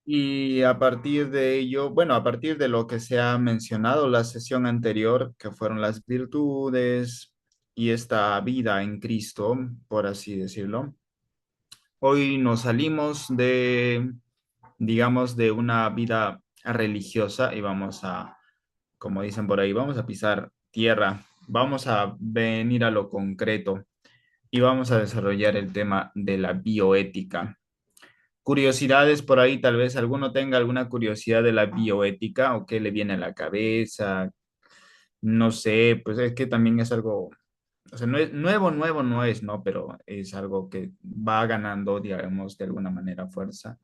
Y a partir de ello, bueno, a partir de lo que se ha mencionado la sesión anterior, que fueron las virtudes y esta vida en Cristo, por así decirlo, hoy nos salimos de, digamos, de una vida religiosa y vamos a, como dicen por ahí, vamos a pisar tierra, vamos a venir a lo concreto y vamos a desarrollar el tema de la bioética. Curiosidades por ahí, tal vez alguno tenga alguna curiosidad de la bioética o qué le viene a la cabeza, no sé, pues es que también es algo, o sea, no es nuevo, nuevo no es, ¿no? Pero es algo que va ganando, digamos, de alguna manera fuerza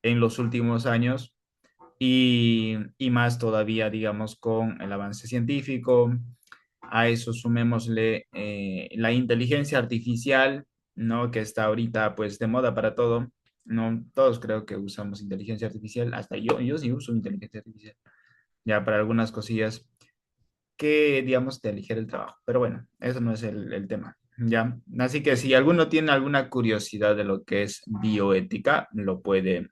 en los últimos años y más todavía, digamos, con el avance científico. A eso sumémosle la inteligencia artificial, ¿no? Que está ahorita, pues, de moda para todo. No, todos creo que usamos inteligencia artificial, hasta yo sí uso inteligencia artificial, ya para algunas cosillas que, digamos, te aligera el trabajo. Pero bueno, eso no es el tema, ¿ya? Así que si alguno tiene alguna curiosidad de lo que es bioética, lo puede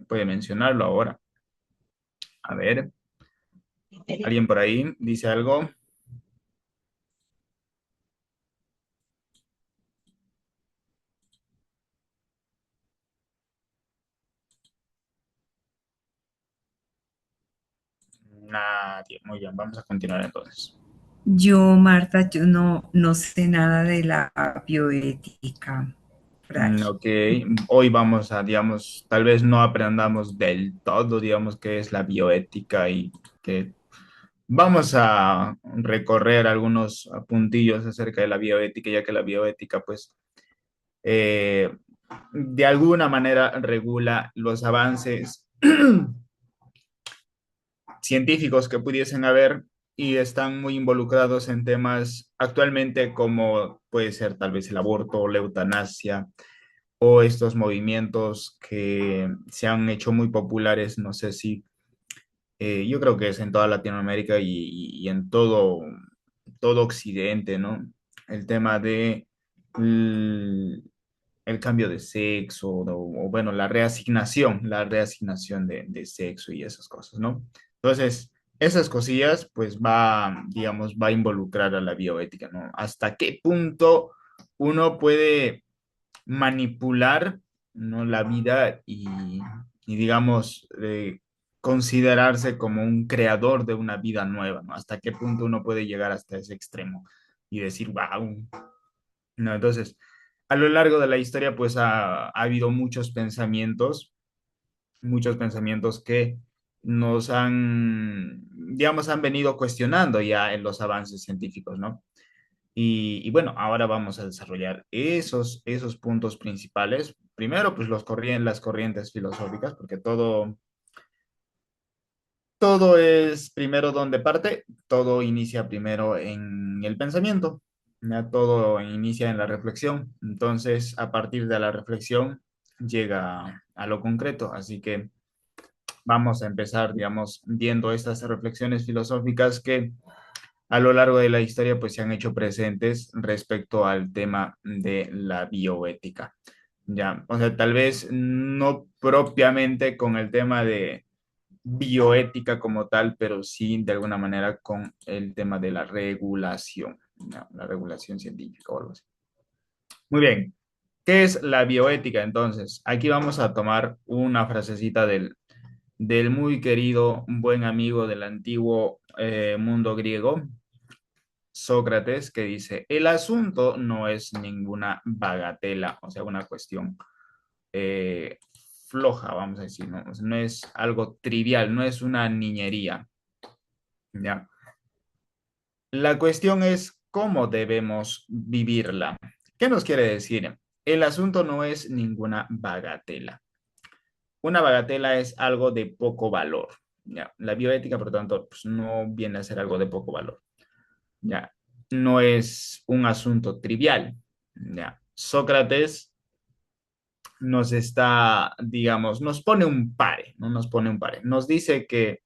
mencionarlo ahora. A ver, ¿alguien por ahí dice algo? Nadie. Muy bien, vamos a continuar entonces. Marta, yo no sé nada de la bioética, Fray. Ok, hoy vamos a, digamos, tal vez no aprendamos del todo, digamos, qué es la bioética y que vamos a recorrer algunos puntillos acerca de la bioética, ya que la bioética, pues, eh, de alguna manera regula los avances científicos que pudiesen haber y están muy involucrados en temas actualmente como puede ser tal vez el aborto, la eutanasia o estos movimientos que se han hecho muy populares, no sé si, yo creo que es en toda Latinoamérica y en todo Occidente, ¿no? El tema de l- el cambio de sexo o, bueno, la reasignación de sexo y esas cosas, ¿no? Entonces, esas cosillas, pues va, digamos, va a involucrar a la bioética, ¿no? ¿Hasta qué punto uno puede manipular, ¿no? La vida y digamos, considerarse como un creador de una vida nueva, ¿no? ¿Hasta qué punto uno puede llegar hasta ese extremo y decir, wow, ¿no? Entonces, a lo largo de la historia, pues ha habido muchos pensamientos que nos han, digamos, han venido cuestionando ya en los avances científicos, ¿no? Y bueno, ahora vamos a desarrollar esos puntos principales. Primero, pues las corrientes filosóficas, porque todo es primero donde parte, todo inicia primero en el pensamiento, ya todo inicia en la reflexión. Entonces, a partir de la reflexión, llega a lo concreto. Así que vamos a empezar, digamos, viendo estas reflexiones filosóficas que a lo largo de la historia pues se han hecho presentes respecto al tema de la bioética. Ya, o sea, tal vez no propiamente con el tema de bioética como tal, pero sí de alguna manera con el tema de la regulación, ¿no? La regulación científica o algo así. Muy bien, ¿qué es la bioética entonces? Aquí vamos a tomar una frasecita del muy querido buen amigo del antiguo mundo griego, Sócrates, que dice, el asunto no es ninguna bagatela, o sea, una cuestión eh, floja, vamos a decir, ¿no? O sea, no es algo trivial, no es una niñería, ¿ya? La cuestión es cómo debemos vivirla. ¿Qué nos quiere decir? El asunto no es ninguna bagatela. Una bagatela es algo de poco valor, ¿ya? La bioética, por lo tanto, pues, no viene a ser algo de poco valor. Ya, no es un asunto trivial. Ya, Sócrates nos está, digamos, nos pone un pare, no nos pone un pare. Nos dice que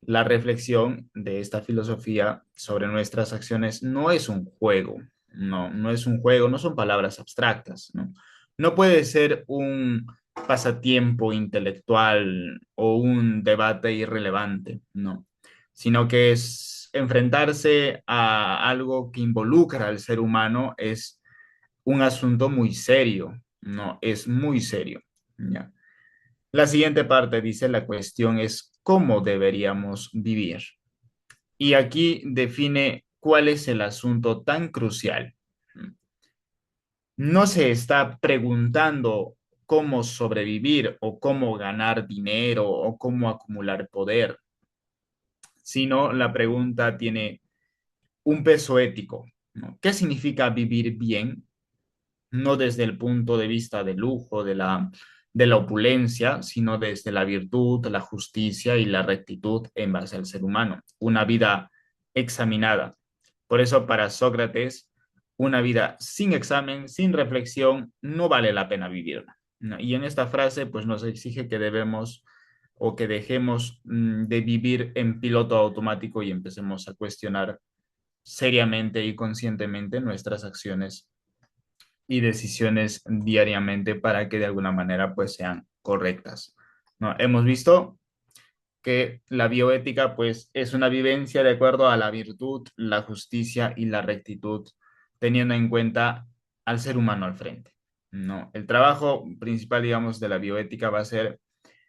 la reflexión de esta filosofía sobre nuestras acciones no es un juego, no es un juego, no son palabras abstractas, ¿no? No puede ser un pasatiempo intelectual o un debate irrelevante, no, sino que es enfrentarse a algo que involucra al ser humano, es un asunto muy serio, no, es muy serio, ¿ya? La siguiente parte dice, la cuestión es cómo deberíamos vivir. Y aquí define cuál es el asunto tan crucial. No se está preguntando cómo sobrevivir o cómo ganar dinero o cómo acumular poder, sino la pregunta tiene un peso ético, ¿no? ¿Qué significa vivir bien? No desde el punto de vista del lujo, de la opulencia, sino desde la virtud, la justicia y la rectitud en base al ser humano. Una vida examinada. Por eso para Sócrates, una vida sin examen, sin reflexión, no vale la pena vivirla, ¿no? Y en esta frase, pues nos exige que debemos o que dejemos de vivir en piloto automático y empecemos a cuestionar seriamente y conscientemente nuestras acciones y decisiones diariamente para que de alguna manera pues sean correctas, ¿no? Hemos visto que la bioética pues es una vivencia de acuerdo a la virtud, la justicia y la rectitud, teniendo en cuenta al ser humano al frente, ¿no? El trabajo principal, digamos, de la bioética va a ser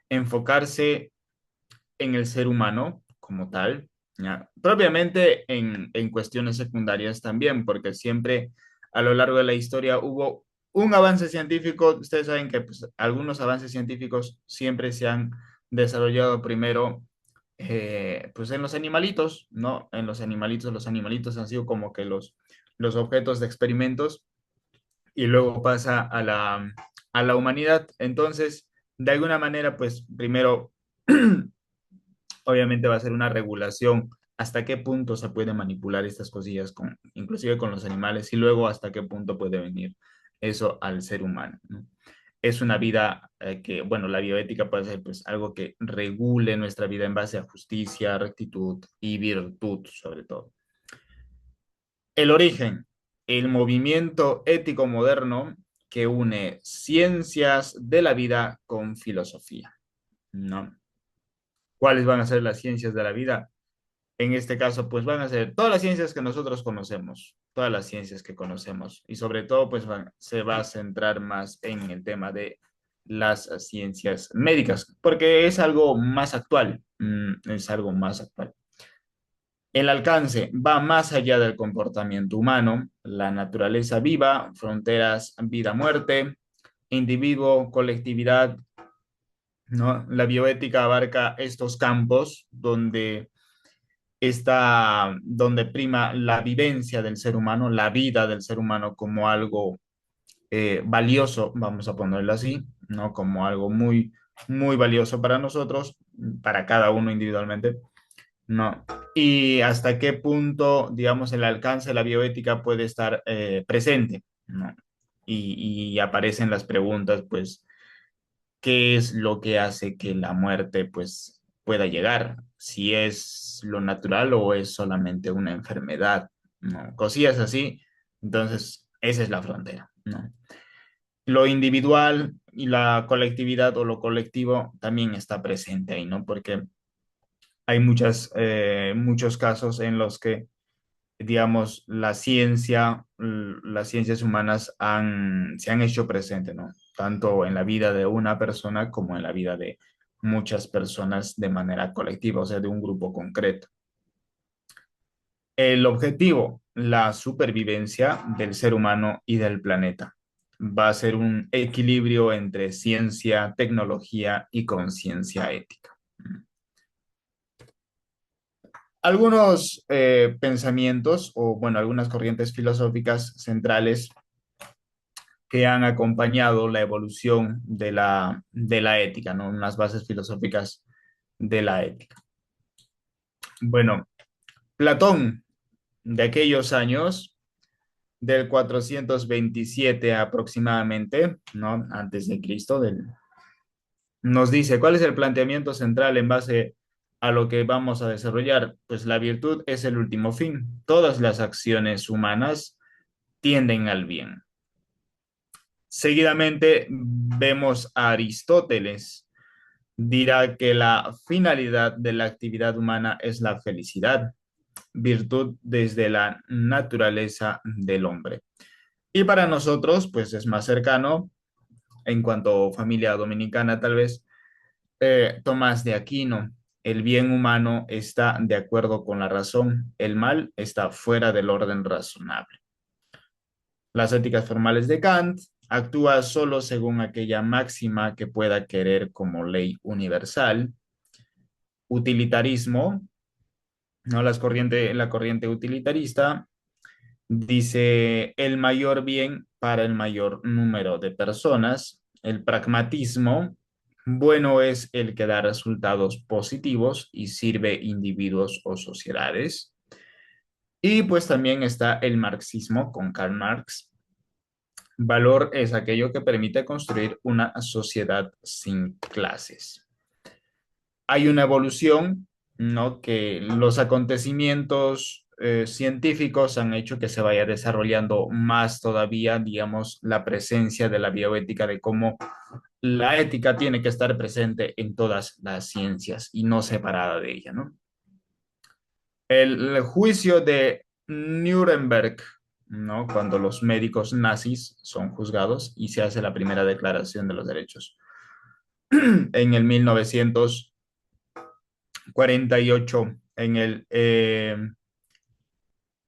enfocarse en el ser humano como tal, ¿ya? Propiamente en cuestiones secundarias también, porque siempre a lo largo de la historia hubo un avance científico. Ustedes saben que pues, algunos avances científicos siempre se han desarrollado primero pues en los animalitos, ¿no? En los animalitos han sido como que los objetos de experimentos y luego pasa a la humanidad. Entonces, de alguna manera, pues primero obviamente va a ser una regulación hasta qué punto se puede manipular estas cosillas con, inclusive con los animales y luego hasta qué punto puede venir eso al ser humano, ¿no? Es una vida que, bueno, la bioética puede ser pues algo que regule nuestra vida en base a justicia, rectitud y virtud sobre todo. El origen, el movimiento ético moderno que une ciencias de la vida con filosofía, ¿no? ¿Cuáles van a ser las ciencias de la vida? En este caso, pues van a ser todas las ciencias que nosotros conocemos, todas las ciencias que conocemos, y sobre todo, pues se va a centrar más en el tema de las ciencias médicas, porque es algo más actual, es algo más actual. El alcance va más allá del comportamiento humano, la naturaleza viva, fronteras, vida-muerte, individuo, colectividad, ¿no? La bioética abarca estos campos donde prima la vivencia del ser humano, la vida del ser humano como algo valioso, vamos a ponerlo así, ¿no? Como algo muy, muy valioso para nosotros, para cada uno individualmente, ¿no? Y hasta qué punto, digamos, el alcance de la bioética puede estar presente, ¿no? Y aparecen las preguntas, pues, ¿qué es lo que hace que la muerte pues pueda llegar? Si es lo natural o es solamente una enfermedad, ¿no? Cosillas así. Entonces, esa es la frontera, ¿no? Lo individual y la colectividad o lo colectivo también está presente ahí, ¿no? Porque hay muchos casos en los que, digamos, las ciencias humanas se han hecho presente, ¿no? Tanto en la vida de una persona como en la vida de muchas personas de manera colectiva, o sea, de un grupo concreto. El objetivo, la supervivencia del ser humano y del planeta. Va a ser un equilibrio entre ciencia, tecnología y conciencia ética. Algunos pensamientos o, bueno, algunas corrientes filosóficas centrales que han acompañado la evolución de la ética, ¿no? Unas bases filosóficas de la ética. Bueno, Platón, de aquellos años, del 427 aproximadamente, ¿no? Antes de Cristo, nos dice, ¿cuál es el planteamiento central en base a lo que vamos a desarrollar? Pues la virtud es el último fin. Todas las acciones humanas tienden al bien. Seguidamente vemos a Aristóteles. Dirá que la finalidad de la actividad humana es la felicidad, virtud desde la naturaleza del hombre. Y para nosotros, pues es más cercano, en cuanto a familia dominicana tal vez, Tomás de Aquino. El bien humano está de acuerdo con la razón, el mal está fuera del orden razonable. Las éticas formales de Kant actúa solo según aquella máxima que pueda querer como ley universal. Utilitarismo, ¿no? La corriente utilitarista dice el mayor bien para el mayor número de personas. El pragmatismo, bueno es el que da resultados positivos y sirve individuos o sociedades. Y pues también está el marxismo con Karl Marx. Valor es aquello que permite construir una sociedad sin clases. Hay una evolución, ¿no? Que los acontecimientos científicos han hecho que se vaya desarrollando más todavía, digamos, la presencia de la bioética, de cómo la ética tiene que estar presente en todas las ciencias y no separada de ella, ¿no? El juicio de Nuremberg, ¿no? Cuando los médicos nazis son juzgados y se hace la primera declaración de los derechos en el 1948 en el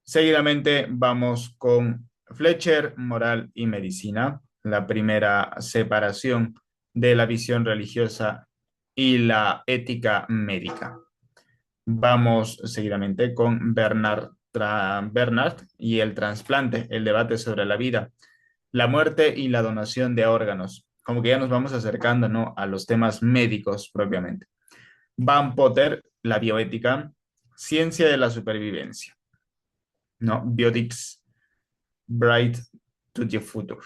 seguidamente vamos con Fletcher, moral y medicina, la primera separación de la visión religiosa y la ética médica. Vamos seguidamente con Bernard y el trasplante, el debate sobre la vida, la muerte y la donación de órganos. Como que ya nos vamos acercando, ¿no? A los temas médicos propiamente. Van Potter, la bioética, ciencia de la supervivencia, ¿no? Biotics, Bright to the Future.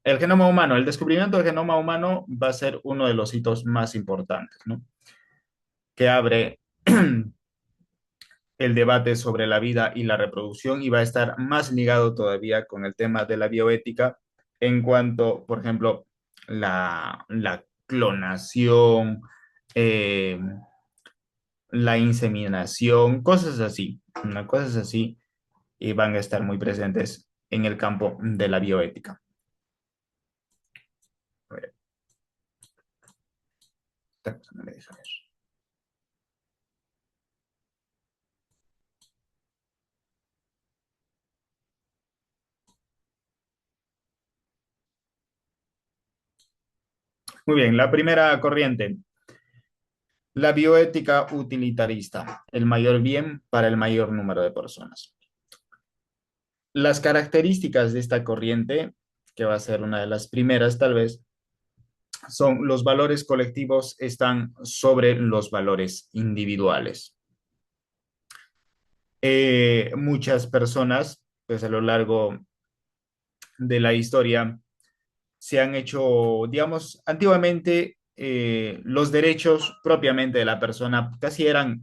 El genoma humano, el descubrimiento del genoma humano va a ser uno de los hitos más importantes, ¿no? Que abre el debate sobre la vida y la reproducción y va a estar más ligado todavía con el tema de la bioética en cuanto, por ejemplo, la clonación, eh, la inseminación, cosas así, ¿no? Cosas así y van a estar muy presentes en el campo de la bioética. A ver, esta cosa no me deja ver. Muy bien, la primera corriente, la bioética utilitarista, el mayor bien para el mayor número de personas. Las características de esta corriente, que va a ser una de las primeras tal vez, son los valores colectivos están sobre los valores individuales. Muchas personas, pues a lo largo de la historia, se han hecho, digamos, antiguamente los derechos propiamente de la persona casi eran,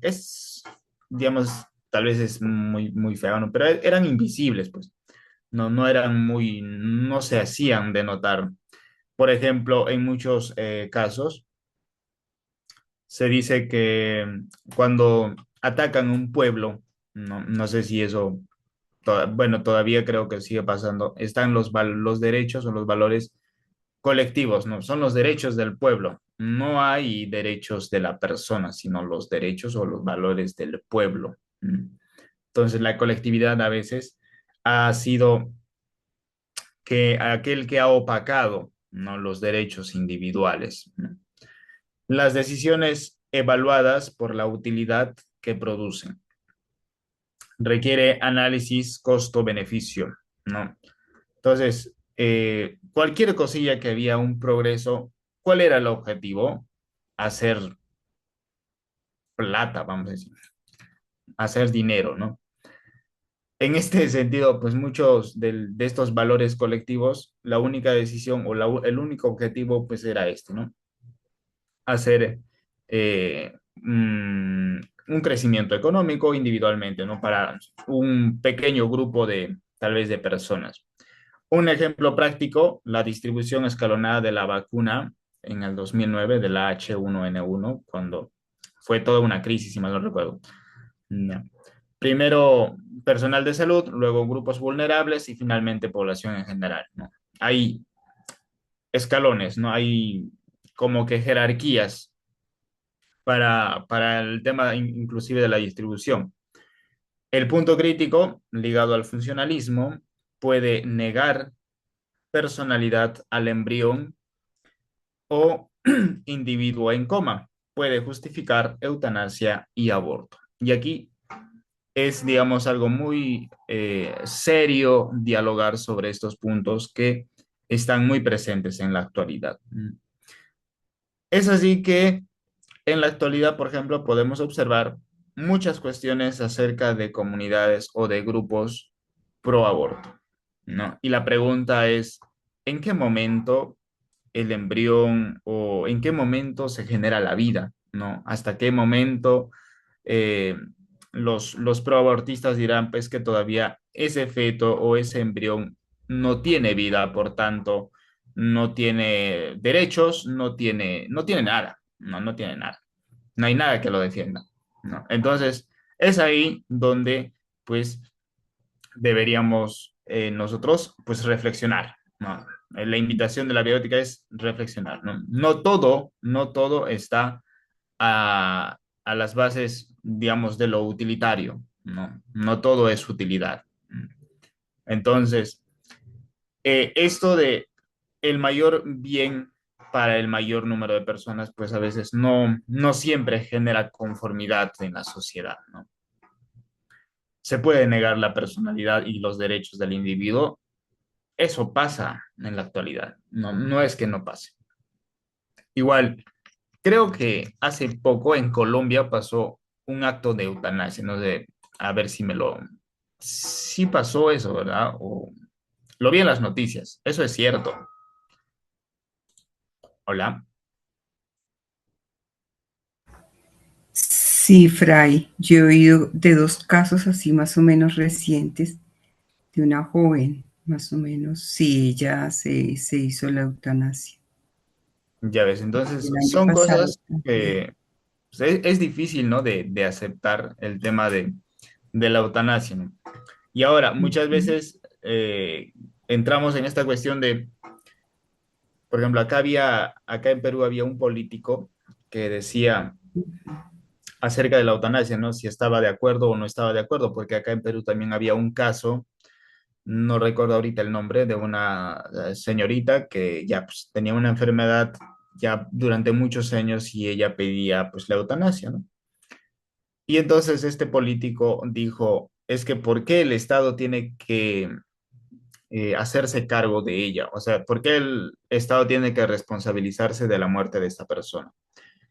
digamos, tal vez es muy feo, ¿no? Pero eran invisibles, pues, no eran muy, no se hacían de notar. Por ejemplo, en muchos casos se dice que cuando atacan un pueblo, no sé si eso, bueno, todavía creo que sigue pasando, están los derechos o los valores colectivos, ¿no? Son los derechos del pueblo. No hay derechos de la persona, sino los derechos o los valores del pueblo. Entonces, la colectividad a veces ha sido que aquel que ha opacado, ¿no? Los derechos individuales, ¿no? Las decisiones evaluadas por la utilidad que producen. Requiere análisis costo-beneficio, ¿no? Entonces, cualquier cosilla que había un progreso, ¿cuál era el objetivo? Hacer plata, vamos a decir, hacer dinero, ¿no? En este sentido, pues muchos de estos valores colectivos, la única decisión o el único objetivo, pues era este, ¿no? Hacer un crecimiento económico individualmente, ¿no? Para un pequeño grupo de, tal vez, de personas. Un ejemplo práctico, la distribución escalonada de la vacuna en el 2009 de la H1N1, cuando fue toda una crisis, si mal no recuerdo. Ya. Primero personal de salud, luego grupos vulnerables y finalmente población en general, ¿no? Hay escalones, ¿no? Hay como que jerarquías para el tema inclusive de la distribución. El punto crítico, ligado al funcionalismo, puede negar personalidad al embrión o individuo en coma. Puede justificar eutanasia y aborto. Y aquí es, digamos, algo muy serio dialogar sobre estos puntos que están muy presentes en la actualidad. Es así que en la actualidad, por ejemplo, podemos observar muchas cuestiones acerca de comunidades o de grupos pro aborto, ¿no? Y la pregunta es, ¿en qué momento el embrión o en qué momento se genera la vida, ¿no? ¿Hasta qué momento eh, los proabortistas dirán pues que todavía ese feto o ese embrión no tiene vida, por tanto, no tiene derechos, no tiene nada, no tiene nada, no hay nada que lo defienda, ¿no? Entonces, es ahí donde pues deberíamos nosotros pues reflexionar, ¿no? La invitación de la biótica es reflexionar, ¿no? No todo está a las bases, digamos, de lo utilitario, ¿no? No todo es utilidad. Entonces, esto de el mayor bien para el mayor número de personas, pues a veces no siempre genera conformidad en la sociedad, ¿no? Se puede negar la personalidad y los derechos del individuo. Eso pasa en la actualidad, no es que no pase. Igual, creo que hace poco en Colombia pasó un acto de eutanasia, no sé, a ver si me lo... Sí pasó eso, ¿verdad? O lo vi en las noticias, eso es cierto. Hola, Sí, Fray, yo he oído de dos casos así más o menos recientes de una joven, más o menos, sí, ella se hizo la eutanasia. ya ves, entonces El año son pasado cosas también. que pues, es difícil, ¿no? De aceptar el tema de la eutanasia, ¿no? Y ahora, muchas Ujú. veces entramos en esta cuestión de, por ejemplo, acá en Perú había un político que decía acerca de la eutanasia, ¿no? Si estaba de acuerdo o no estaba de acuerdo, porque acá en Perú también había un caso, no recuerdo ahorita el nombre, de una señorita que ya pues, tenía una enfermedad ya durante muchos años y ella pedía pues la eutanasia, ¿no? Y entonces este político dijo, es que ¿por qué el Estado tiene que hacerse cargo de ella? O sea, ¿por qué el Estado tiene que responsabilizarse de la muerte de esta persona?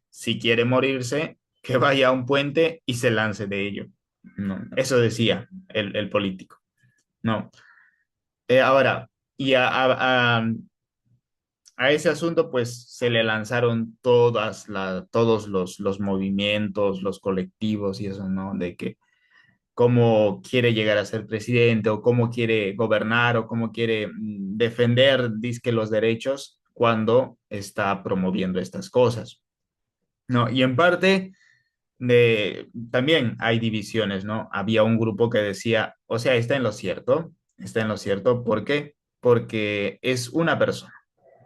Si quiere morirse, que vaya a un puente y se lance de ello. No, eso decía el político. No. Ahora, y a ese asunto, pues se le lanzaron todos los movimientos, los colectivos y eso, ¿no? De que cómo quiere llegar a ser presidente o cómo quiere gobernar o cómo quiere defender, dizque los derechos cuando está promoviendo estas cosas, ¿no? Y en parte también hay divisiones, ¿no? Había un grupo que decía, o sea, está en lo cierto, ¿por qué? Porque es una persona,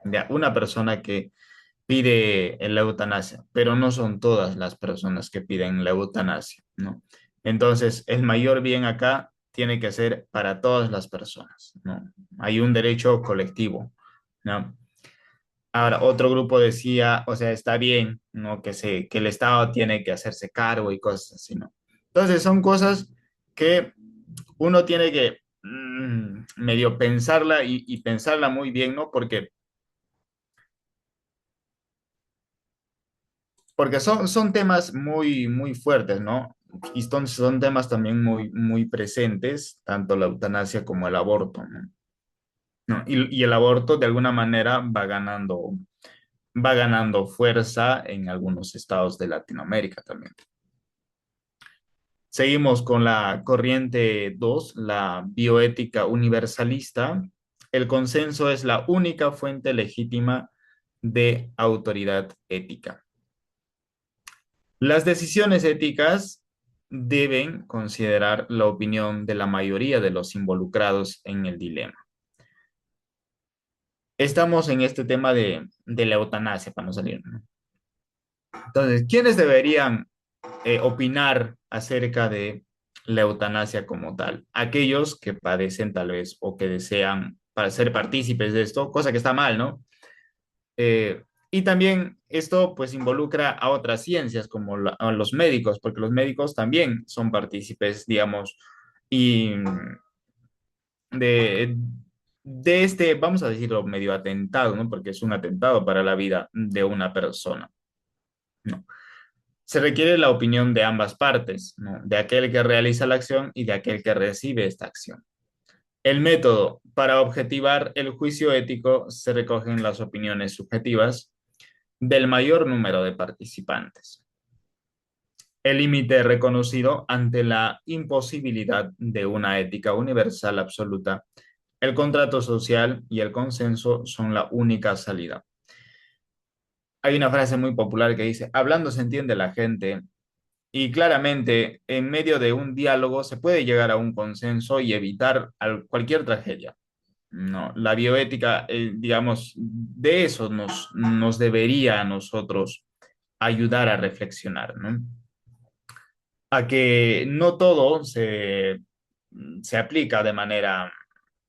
ya, una persona que pide la eutanasia, pero no son todas las personas que piden la eutanasia, ¿no? Entonces, el mayor bien acá tiene que ser para todas las personas, ¿no? Hay un derecho colectivo, ¿no? Ahora, otro grupo decía, o sea, está bien, ¿no? Que el Estado tiene que hacerse cargo y cosas así, ¿no? Entonces, son cosas que uno tiene que medio pensarla y pensarla muy bien, ¿no? Porque son temas muy fuertes, ¿no? Y son temas también muy presentes, tanto la eutanasia como el aborto, ¿no? ¿No? Y el aborto de alguna manera va ganando fuerza en algunos estados de Latinoamérica también. Seguimos con la corriente 2, la bioética universalista. el consenso es la única fuente legítima de autoridad ética. Las decisiones éticas deben considerar la opinión de la mayoría de los involucrados en el dilema. Estamos en este tema de la eutanasia, para no salir, ¿no? Entonces, ¿quiénes deberían opinar acerca de la eutanasia como tal? Aquellos que padecen tal vez o que desean para ser partícipes de esto, cosa que está mal, ¿no? Y también esto pues involucra a otras ciencias como a los médicos, porque los médicos también son partícipes, digamos, y de, de este, vamos a decirlo, medio atentado, ¿no? Porque es un atentado para la vida de una persona, ¿no? Se requiere la opinión de ambas partes, ¿no? De aquel que realiza la acción y de aquel que recibe esta acción. El método para objetivar el juicio ético se recogen las opiniones subjetivas del mayor número de participantes. El límite reconocido ante la imposibilidad de una ética universal absoluta, el contrato social y el consenso son la única salida. Hay una frase muy popular que dice, hablando se entiende la gente, y claramente en medio de un diálogo se puede llegar a un consenso y evitar cualquier tragedia. No, la bioética, digamos, de eso nos debería a nosotros ayudar a reflexionar, ¿no? A que no todo se aplica de manera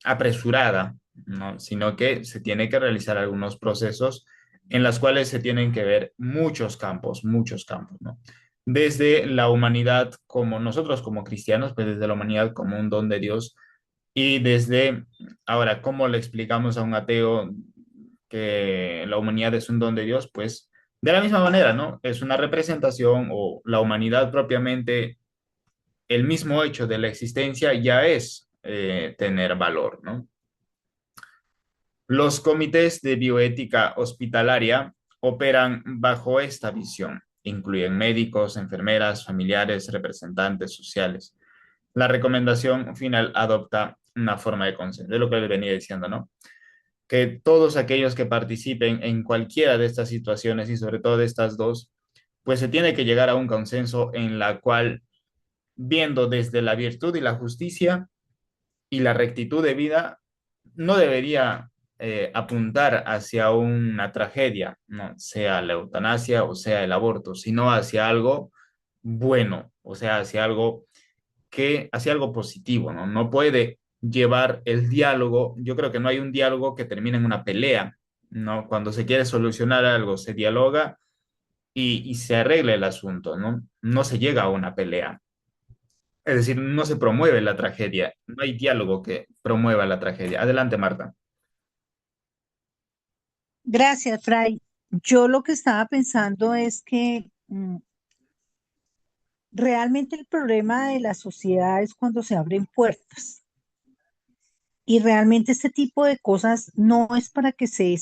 apresurada, ¿no? Sino que se tiene que realizar algunos procesos en los cuales se tienen que ver muchos campos, ¿no? Desde la humanidad como nosotros como cristianos, pues desde la humanidad como un don de Dios y desde, ahora, ¿cómo le explicamos a un ateo que la humanidad es un don de Dios? Pues de la misma manera, ¿no? Es una representación o la humanidad propiamente, el mismo hecho de la existencia ya es tener valor, ¿no? Los comités de bioética hospitalaria operan bajo esta visión. Incluyen médicos, enfermeras, familiares, representantes sociales. La recomendación final adopta una forma de consenso, de lo que les venía diciendo, ¿no? Que todos aquellos que participen en cualquiera de estas situaciones y sobre todo de estas dos, pues se tiene que llegar a un consenso en la cual, viendo desde la virtud y la justicia y la rectitud de vida, no debería apuntar hacia una tragedia, ¿no? Sea la eutanasia o sea el aborto, sino hacia algo bueno, o sea, hacia algo positivo, ¿no? No puede llevar el diálogo, yo creo que no hay un diálogo que termine en una pelea, ¿no? Cuando se quiere solucionar algo, se dialoga y se arregla el asunto, ¿no? No se llega a una pelea. Es decir, no se promueve la tragedia, no hay diálogo que promueva la tragedia. Adelante, Marta. Gracias, Fray. Yo lo que estaba pensando es que realmente el problema de la sociedad es cuando se abren puertas. Y realmente este tipo de cosas no es para que se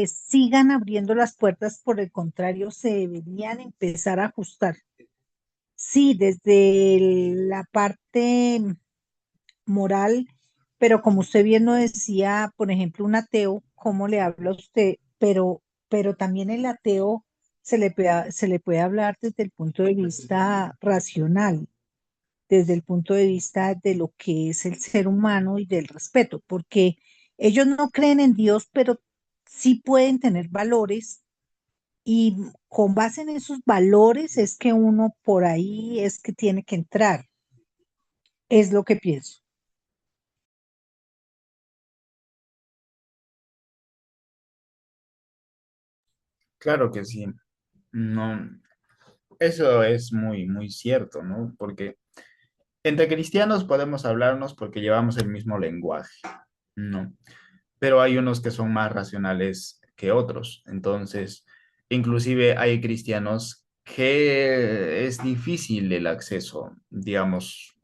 sigan abriendo las puertas, por el contrario, se deberían empezar a ajustar. Sí, desde la parte moral, pero como usted bien lo decía, por ejemplo, un ateo, ¿cómo le habla a usted? Pero también el ateo se le puede hablar desde el punto de vista racional, desde el punto de vista de lo que es el ser humano y del respeto, porque ellos no creen en Dios, pero sí pueden tener valores y con base en esos valores es que uno por ahí es que tiene que entrar, es lo que pienso. Claro que sí. No, eso es muy cierto, ¿no? Porque entre cristianos podemos hablarnos porque llevamos el mismo lenguaje, ¿no? Pero hay unos que son más racionales que otros. Entonces, inclusive hay cristianos que es difícil el acceso, digamos,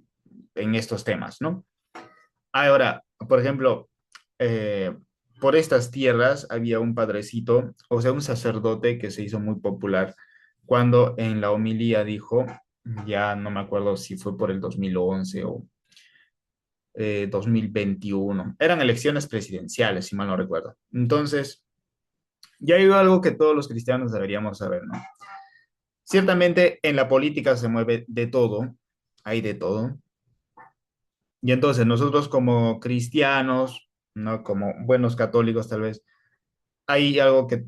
en estos temas, ¿no? Ahora, por ejemplo, eh, por estas tierras había un padrecito, o sea, un sacerdote que se hizo muy popular cuando en la homilía dijo, ya no me acuerdo si fue por el 2011 2021. Eran elecciones presidenciales, si mal no recuerdo. Entonces, ya hay algo que todos los cristianos deberíamos saber, ¿no? Ciertamente en la política se mueve de todo, hay de todo. Y entonces nosotros como cristianos, ¿no? Como buenos católicos tal vez, hay algo que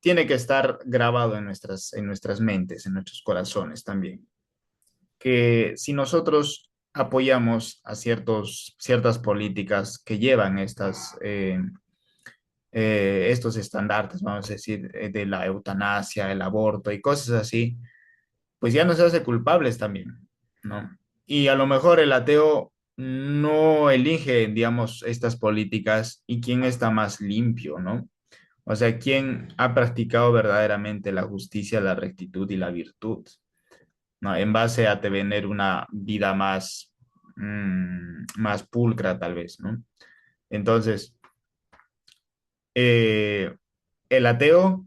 tiene que estar grabado en nuestras mentes, en nuestros corazones también. Que si nosotros apoyamos a ciertas políticas que llevan estos estandartes, vamos a decir, de la eutanasia, el aborto y cosas así, pues ya nos hace culpables también, ¿no? Y a lo mejor el ateo no elige, digamos, estas políticas y quién está más limpio, ¿no? O sea, quién ha practicado verdaderamente la justicia, la rectitud y la virtud, ¿no? En base a tener una vida más, más pulcra, tal vez, ¿no? Entonces, eh, el ateo,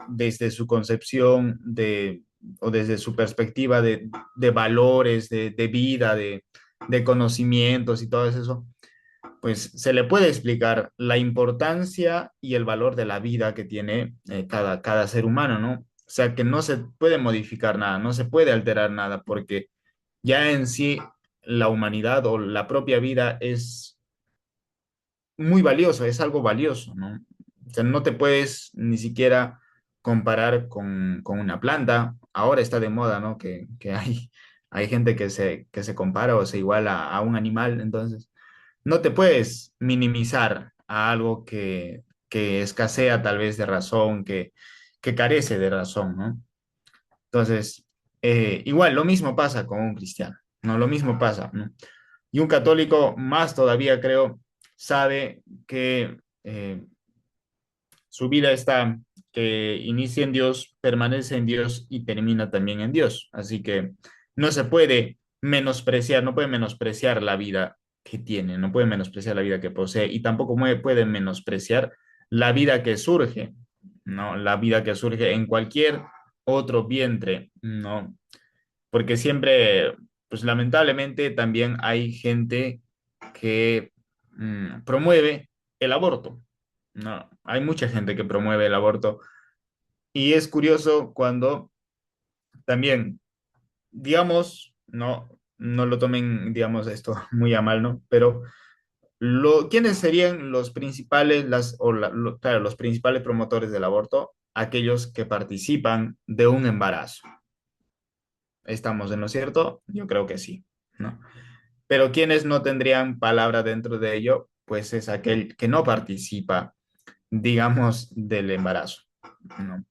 desde su concepción o desde su perspectiva de valores, de vida, de conocimientos y todo eso, pues se le puede explicar la importancia y el valor de la vida que tiene cada ser humano, ¿no? O sea, que no se puede modificar nada, no se puede alterar nada, porque ya en sí la humanidad o la propia vida es muy valioso, es algo valioso, ¿no? O sea, no te puedes ni siquiera comparar con una planta. Ahora está de moda, ¿no? Que hay gente que se compara o se iguala a un animal, entonces no te puedes minimizar a algo que escasea tal vez de razón, que carece de razón, ¿no? Entonces, igual, lo mismo pasa con un cristiano, ¿no? Lo mismo pasa, ¿no? Y un católico más todavía, creo, sabe que su vida está, que inicia en Dios, permanece en Dios y termina también en Dios. Así que no se puede menospreciar, no puede menospreciar la vida que tiene, no puede menospreciar la vida que posee y tampoco puede menospreciar la vida que surge, ¿no? La vida que surge en cualquier otro vientre, ¿no? Porque siempre, pues lamentablemente también hay gente que promueve el aborto, ¿no? Hay mucha gente que promueve el aborto y es curioso cuando también, digamos, no lo tomen, digamos, esto muy a mal, ¿no? Pero ¿quiénes serían los principales, claro, los principales promotores del aborto? Aquellos que participan de un embarazo. ¿Estamos en lo cierto? Yo creo que sí, ¿no? Pero quienes no tendrían palabra dentro de ello, pues es aquel que no participa, digamos, del embarazo, ¿no?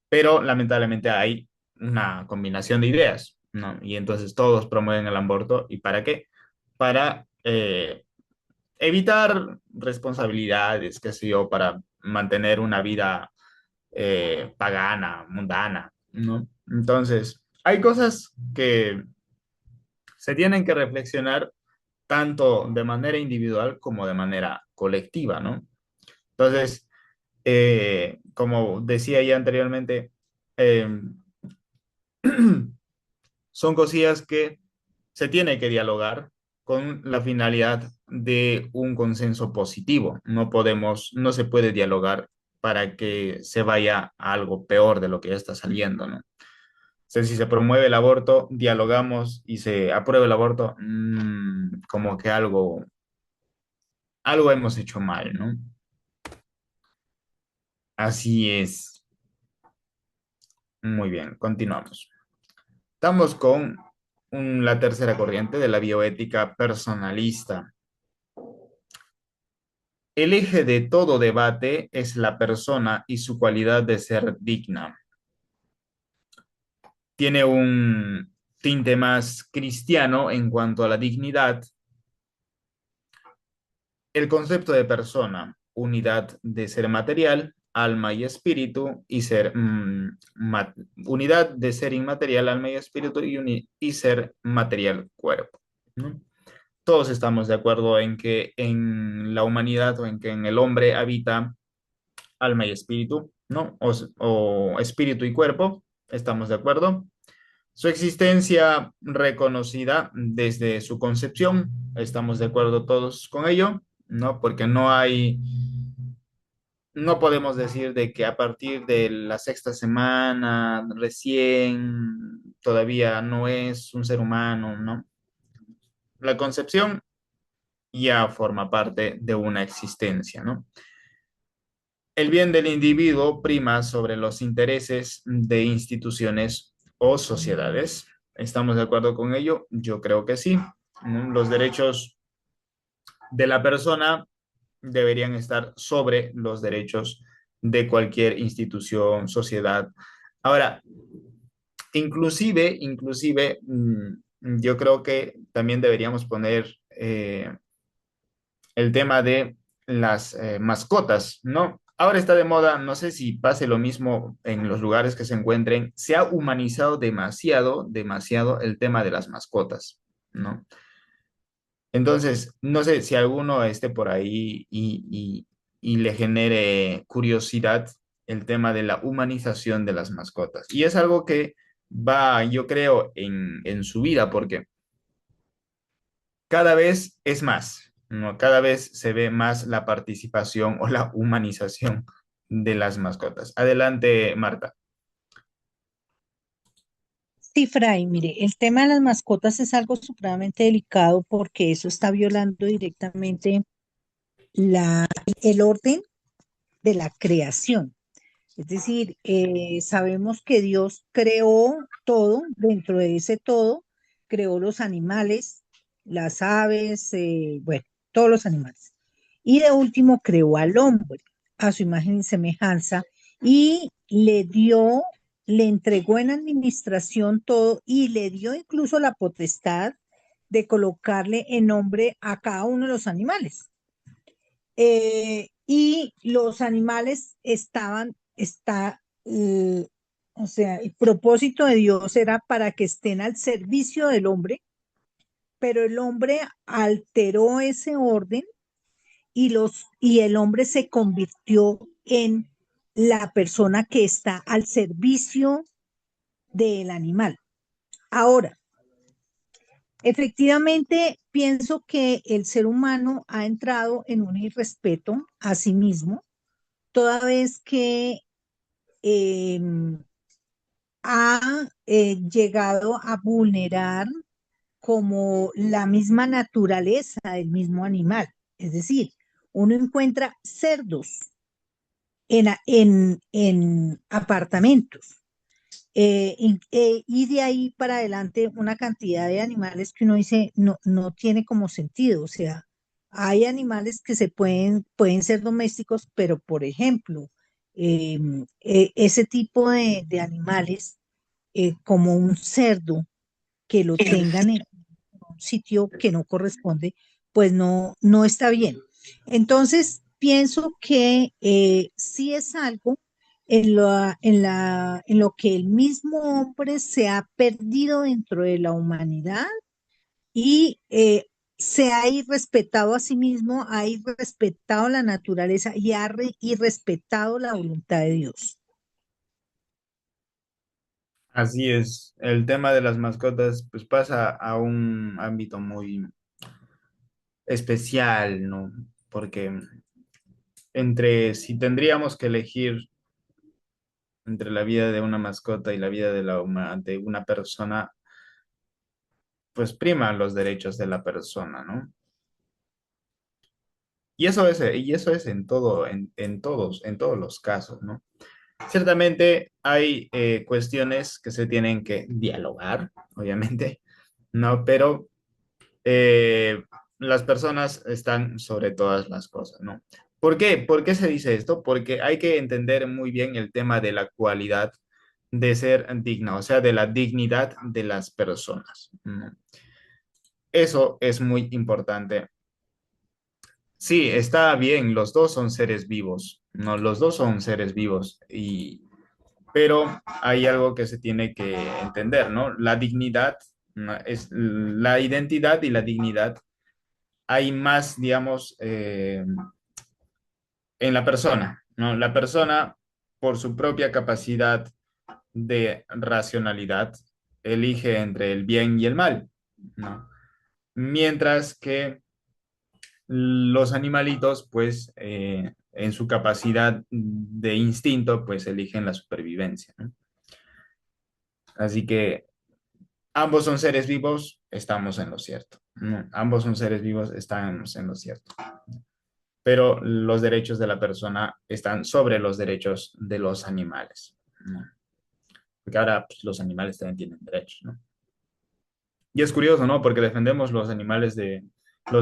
Pero lamentablemente hay una combinación de ideas, ¿no? Y entonces todos promueven el aborto. ¿Y para qué? Para evitar responsabilidades, qué sé yo, para mantener una vida pagana, mundana, ¿no? Entonces, hay cosas que se tienen que reflexionar tanto de manera individual como de manera colectiva, ¿no? Entonces, como decía ya anteriormente, eh, son cosillas que se tiene que dialogar con la finalidad de un consenso positivo. No se puede dialogar para que se vaya a algo peor de lo que ya está saliendo, ¿no? O sea, si se promueve el aborto, dialogamos y se aprueba el aborto, como que algo hemos hecho mal, ¿no? Así es. Muy bien, continuamos. Estamos con la tercera corriente de la bioética personalista. El eje de todo debate es la persona y su cualidad de ser digna. Tiene un tinte más cristiano en cuanto a la dignidad. El concepto de persona, unidad de ser material, alma y espíritu, y unidad de ser inmaterial, alma y espíritu, y ser material cuerpo, ¿no? Todos estamos de acuerdo en que en la humanidad o en que en el hombre habita alma y espíritu, ¿no? O espíritu y cuerpo, ¿estamos de acuerdo? Su existencia reconocida desde su concepción, estamos de acuerdo todos con ello, ¿no? Porque no podemos decir de que a partir de la sexta semana, recién, todavía no es un ser humano, ¿no? La concepción ya forma parte de una existencia, ¿no? El bien del individuo prima sobre los intereses de instituciones o sociedades. ¿Estamos de acuerdo con ello? Yo creo que sí, ¿no? Los derechos de la persona deberían estar sobre los derechos de cualquier institución, sociedad. Ahora, yo creo que también deberíamos poner el tema de las mascotas, ¿no? Ahora está de moda, no sé si pase lo mismo en los lugares que se encuentren, se ha humanizado demasiado, demasiado el tema de las mascotas, ¿no? Entonces, no sé si alguno esté por ahí y le genere curiosidad el tema de la humanización de las mascotas. Y es algo que va, yo creo, en su vida, porque cada vez es más, ¿no? Cada vez se ve más la participación o la humanización de las mascotas. Adelante, Marta. Sí, Fray, mire, el tema de las mascotas es algo supremamente delicado porque eso está violando directamente el orden de la creación. Es decir, sabemos que Dios creó todo, dentro de ese todo, creó los animales, las aves, bueno, todos los animales. Y de último creó al hombre a su imagen y semejanza y le entregó en administración todo y le dio incluso la potestad de colocarle en nombre a cada uno de los animales. Y los animales o sea, el propósito de Dios era para que estén al servicio del hombre, pero el hombre alteró ese orden y el hombre se convirtió en la persona que está al servicio del animal. Ahora, efectivamente, pienso que el ser humano ha entrado en un irrespeto a sí mismo, toda vez que eh, ha llegado a vulnerar como la misma naturaleza del mismo animal. Es decir, uno encuentra cerdos en apartamentos y de ahí para adelante una cantidad de animales que uno dice no tiene como sentido. O sea, hay animales que pueden ser domésticos, pero por ejemplo, ese tipo de animales, como un cerdo, que lo tengan en un sitio que no corresponde, pues no está bien. Entonces, pienso que sí es algo en lo que el mismo hombre se ha perdido dentro de la humanidad y se ha irrespetado a sí mismo, ha irrespetado la naturaleza y ha irrespetado la voluntad de Dios. Así es, el tema de las mascotas pues pasa a un ámbito muy especial, ¿no? Porque si tendríamos que elegir entre la vida de una mascota y la vida de una persona, pues priman los derechos de la persona, ¿no? Y eso es en todo, en todos los casos, ¿no? Ciertamente hay cuestiones que se tienen que dialogar, obviamente, ¿no? Pero eh, las personas están sobre todas las cosas, ¿no? ¿Por qué? ¿Por qué se dice esto? Porque hay que entender muy bien el tema de la cualidad de ser digna, o sea, de la dignidad de las personas, ¿no? Eso es muy importante. Sí, está bien, los dos son seres vivos, ¿no? Los dos son seres vivos, pero hay algo que se tiene que entender, ¿no? La dignidad, ¿no? Es la identidad y la dignidad. Hay más, digamos, en la persona, ¿no? La persona, por su propia capacidad de racionalidad, elige entre el bien y el mal, ¿no? Mientras que los animalitos, pues, en su capacidad de instinto, pues eligen la supervivencia, ¿no? Así que ambos son seres vivos, estamos en lo cierto, ¿no? Ambos son seres vivos, estamos en lo cierto. Pero los derechos de la persona están sobre los derechos de los animales, ¿no? Porque ahora pues, los animales también tienen derechos, ¿no? Y es curioso, ¿no? Porque defendemos los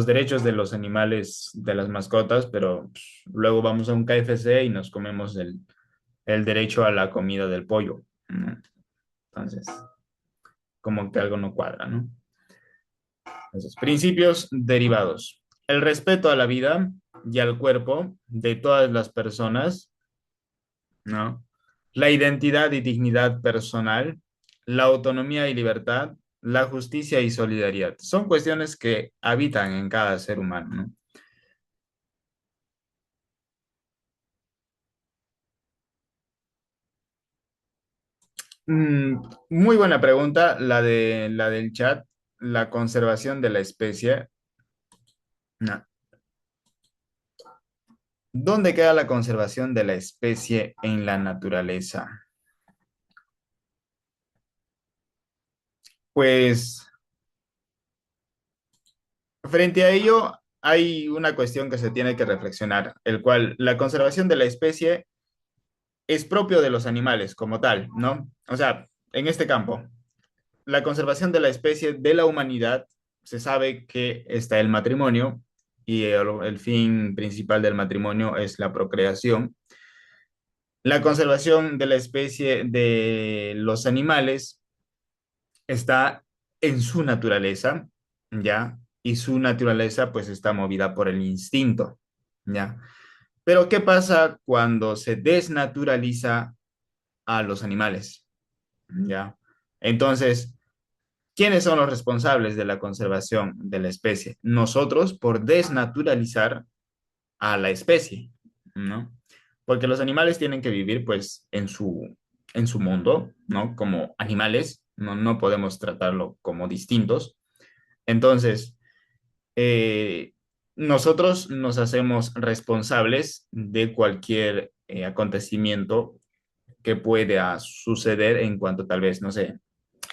derechos de los animales, de las mascotas, pero pues, luego vamos a un KFC y nos comemos el derecho a la comida del pollo, ¿no? Entonces, como que algo no cuadra, ¿no? Entonces, principios derivados. El respeto a la vida y al cuerpo de todas las personas, ¿no? La identidad y dignidad personal, la autonomía y libertad, la justicia y solidaridad. Son cuestiones que habitan en cada ser humano, ¿no? Muy buena pregunta, la del chat, la conservación de la especie. No. ¿Dónde queda la conservación de la especie en la naturaleza? Pues frente a ello hay una cuestión que se tiene que reflexionar, el cual la conservación de la especie es propio de los animales como tal, ¿no? O sea, en este campo, la conservación de la especie de la humanidad, se sabe que está el matrimonio y el fin principal del matrimonio es la procreación. La conservación de la especie de los animales está en su naturaleza, ¿ya? Y su naturaleza pues está movida por el instinto, ¿ya? Pero ¿qué pasa cuando se desnaturaliza a los animales? ¿Ya? Entonces, ¿quiénes son los responsables de la conservación de la especie? Nosotros por desnaturalizar a la especie, ¿no? Porque los animales tienen que vivir pues en su mundo, ¿no? Como animales, no, no podemos tratarlo como distintos. Entonces, eh, nosotros nos hacemos responsables de cualquier acontecimiento que pueda suceder en cuanto tal vez, no sé,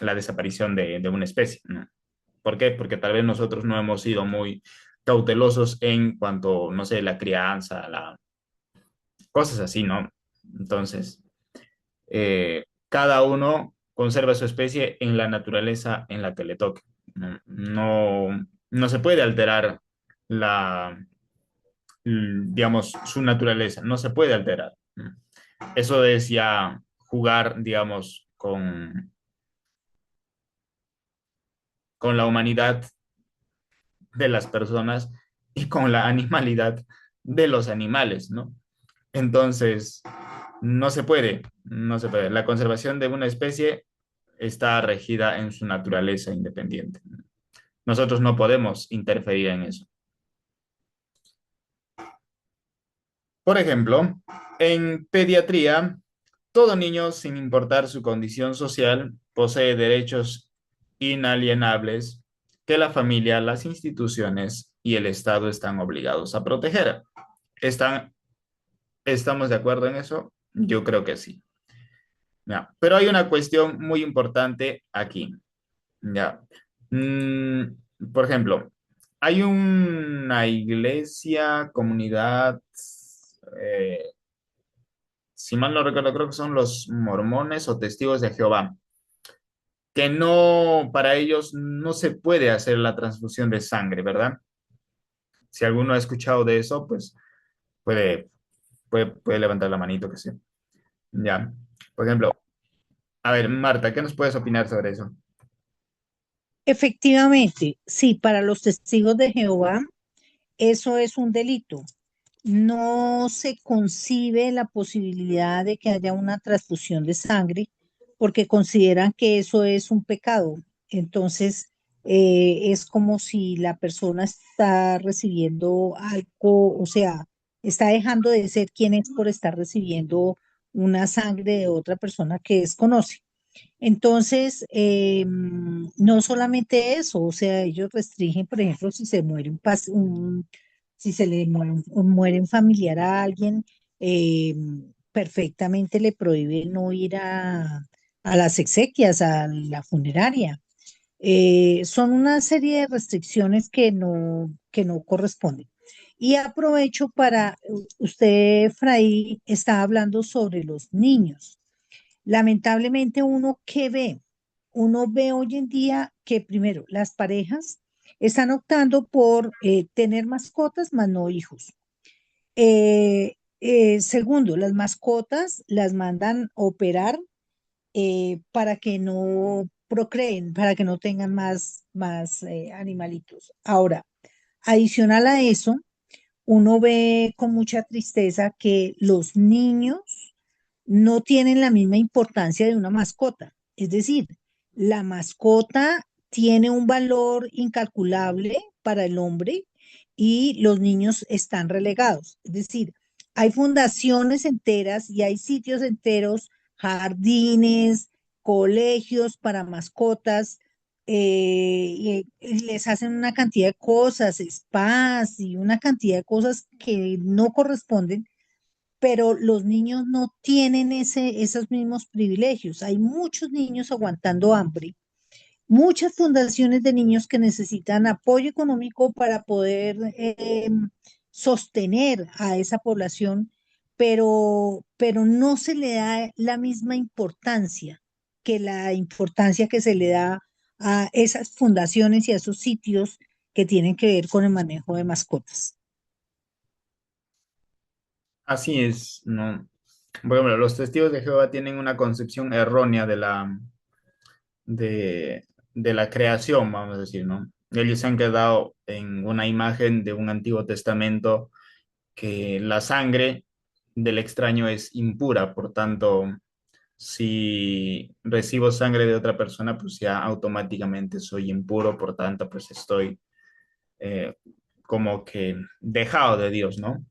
la desaparición de una especie, ¿no? ¿Por qué? Porque tal vez nosotros no hemos sido muy cautelosos en cuanto, no sé, la crianza, cosas así, ¿no? Entonces, cada uno conserva su especie en la naturaleza en la que le toque. No, no se puede alterar digamos, su naturaleza, no se puede alterar. Eso es ya jugar, digamos, con la humanidad de las personas y con la animalidad de los animales, ¿no? Entonces, no se puede. La conservación de una especie está regida en su naturaleza independiente. Nosotros no podemos interferir en eso. Por ejemplo, en pediatría, todo niño, sin importar su condición social, posee derechos inalienables que la familia, las instituciones y el Estado están obligados a proteger. ¿Están, ¿Estamos de acuerdo en eso? Yo creo que sí. Ya. Pero hay una cuestión muy importante aquí. Ya. Mm, por ejemplo, hay una iglesia, comunidad, eh, si mal no recuerdo, creo que son los mormones o testigos de Jehová, que no, para ellos no se puede hacer la transfusión de sangre, ¿verdad? Si alguno ha escuchado de eso, pues puede, puede levantar la manito que sí. Ya. Por ejemplo, a ver, Marta, ¿qué nos puedes opinar sobre eso? Efectivamente, sí, para los testigos de Jehová, eso es un delito. No se concibe la posibilidad de que haya una transfusión de sangre porque consideran que eso es un pecado. Entonces, es como si la persona está recibiendo algo, o sea, está dejando de ser quien es por estar recibiendo una sangre de otra persona que desconoce. Entonces, no solamente eso, o sea, ellos restringen, por ejemplo, si se muere si se le muere muere un familiar a alguien, perfectamente le prohíben no ir a las exequias, a la funeraria. Son una serie de restricciones que no corresponden. Y aprovecho para, usted, Fray, está hablando sobre los niños. Lamentablemente uno que ve, uno ve hoy en día que primero las parejas están optando por tener mascotas más no hijos. Segundo, las mascotas las mandan a operar para que no procreen, para que no tengan más animalitos. Ahora, adicional a eso, uno ve con mucha tristeza que los niños no tienen la misma importancia de una mascota. Es decir, la mascota tiene un valor incalculable para el hombre y los niños están relegados. Es decir, hay fundaciones enteras y hay sitios enteros, jardines, colegios para mascotas, y les hacen una cantidad de cosas, spas y una cantidad de cosas que no corresponden, pero los niños no tienen esos mismos privilegios. Hay muchos niños aguantando hambre, muchas fundaciones de niños que necesitan apoyo económico para poder sostener a esa población, pero no se le da la misma importancia que la importancia que se le da a esas fundaciones y a esos sitios que tienen que ver con el manejo de mascotas. Así es, ¿no? Por ejemplo, los testigos de Jehová tienen una concepción errónea de la creación, vamos a decir, ¿no? Ellos se han quedado en una imagen de un Antiguo Testamento que la sangre del extraño es impura, por tanto, si recibo sangre de otra persona, pues ya automáticamente soy impuro, por tanto, pues estoy eh, como que dejado de Dios, ¿no?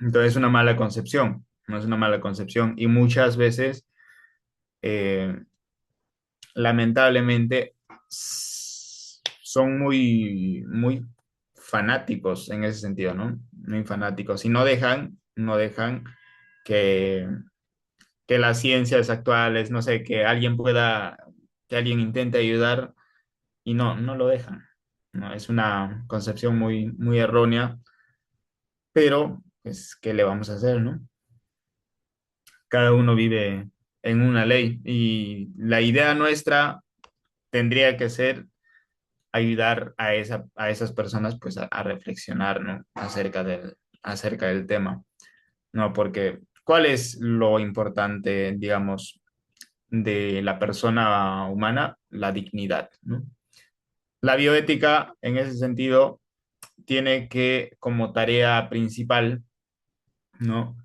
Entonces es una mala concepción, no es una mala concepción. Y muchas veces, eh, lamentablemente, son muy fanáticos en ese sentido, ¿no? Muy fanáticos. Y no dejan que, que las ciencias actuales, no sé, que alguien intente ayudar y no lo dejan. ¿No? Es una concepción muy errónea, pero, pues, ¿qué le vamos a hacer, no? Cada uno vive en una ley y la idea nuestra tendría que ser ayudar a esas personas pues a reflexionar, ¿no? Acerca del tema, ¿no? Porque ¿cuál es lo importante, digamos, de la persona humana? La dignidad, ¿no? La bioética, en ese sentido, tiene que, como tarea principal, ¿no?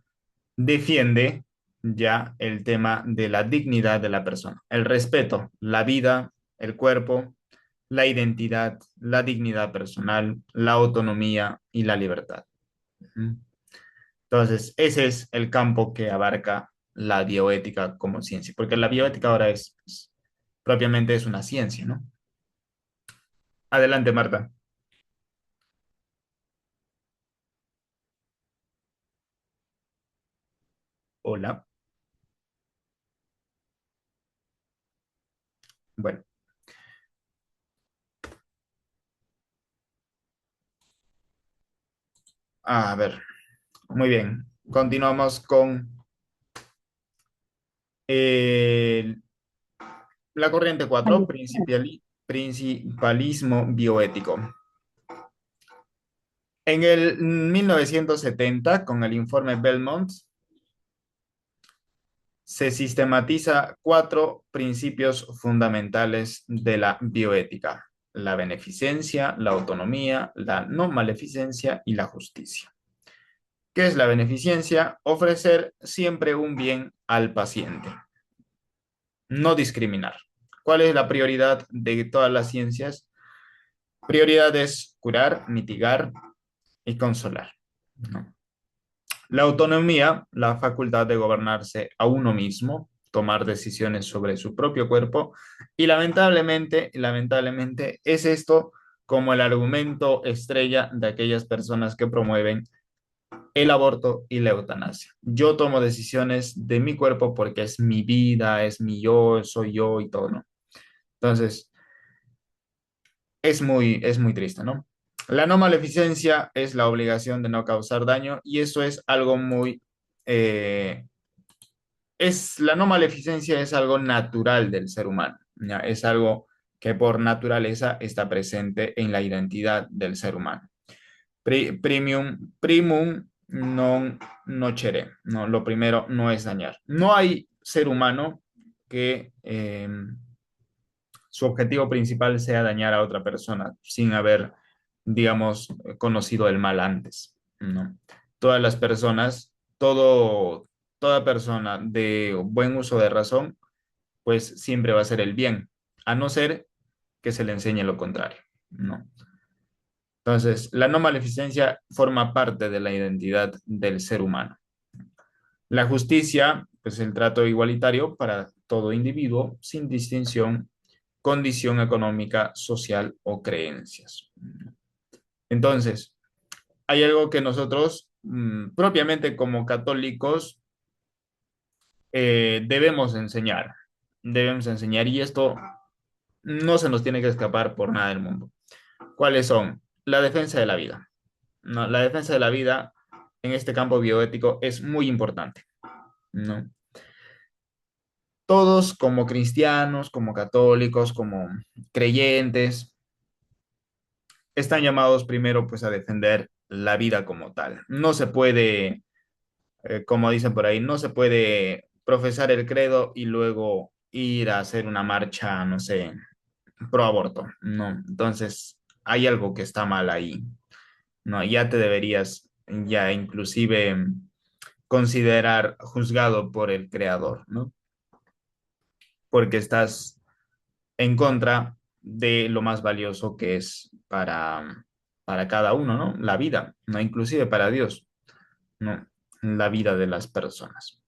Defiende ya el tema de la dignidad de la persona, el respeto, la vida, el cuerpo, la identidad, la dignidad personal, la autonomía y la libertad. Ujú. Entonces, ese es el campo que abarca la bioética como ciencia, porque la bioética ahora pues, propiamente es una ciencia, ¿no? Adelante, Marta. Hola. Bueno, a ver, muy bien. Continuamos con eh, la corriente 4, principalismo bioético. En el 1970, con el informe Belmont, se sistematiza 4 principios fundamentales de la bioética: la beneficencia, la autonomía, la no maleficencia y la justicia. ¿Qué es la beneficencia? Ofrecer siempre un bien al paciente, no discriminar. ¿Cuál es la prioridad de todas las ciencias? Prioridad es curar, mitigar y consolar, ¿no? La autonomía, la facultad de gobernarse a uno mismo. tomar decisiones sobre su propio cuerpo. Y lamentablemente es esto como el argumento estrella de aquellas personas que promueven el aborto y la eutanasia. Yo tomo decisiones de mi cuerpo porque es mi vida, es mi yo, soy yo y todo, ¿no? Entonces, es muy triste, ¿no? La no maleficencia es la obligación de no causar daño y eso es algo muy, eh, la no maleficencia es algo natural del ser humano, ¿ya? Es algo que por naturaleza está presente en la identidad del ser humano. Primum non nocere, ¿no? Lo primero no es dañar. No hay ser humano que su objetivo principal sea dañar a otra persona sin haber, digamos, conocido el mal antes, ¿no? Todas las personas, toda persona de buen uso de razón, pues siempre va a ser el bien, a no ser que se le enseñe lo contrario, ¿no? Entonces, la no maleficencia forma parte de la identidad del ser humano. La justicia, pues el trato igualitario para todo individuo, sin distinción, condición económica, social o creencias. Entonces, hay algo que nosotros, propiamente como católicos, debemos enseñar. Debemos enseñar y esto no se nos tiene que escapar por nada del mundo. ¿Cuáles son? La defensa de la vida. ¿No? La defensa de la vida en este campo bioético es muy importante, ¿no? Todos como cristianos, como católicos, como creyentes, están llamados primero pues a defender la vida como tal. No se puede, como dicen por ahí, no se puede profesar el credo y luego ir a hacer una marcha, no sé, pro aborto, ¿no? Entonces, hay algo que está mal ahí, ¿no? Ya te deberías ya inclusive considerar juzgado por el creador, ¿no? Porque estás en contra de lo más valioso que es para cada uno, ¿no? La vida, ¿no? Inclusive para Dios, ¿no? La vida de las personas.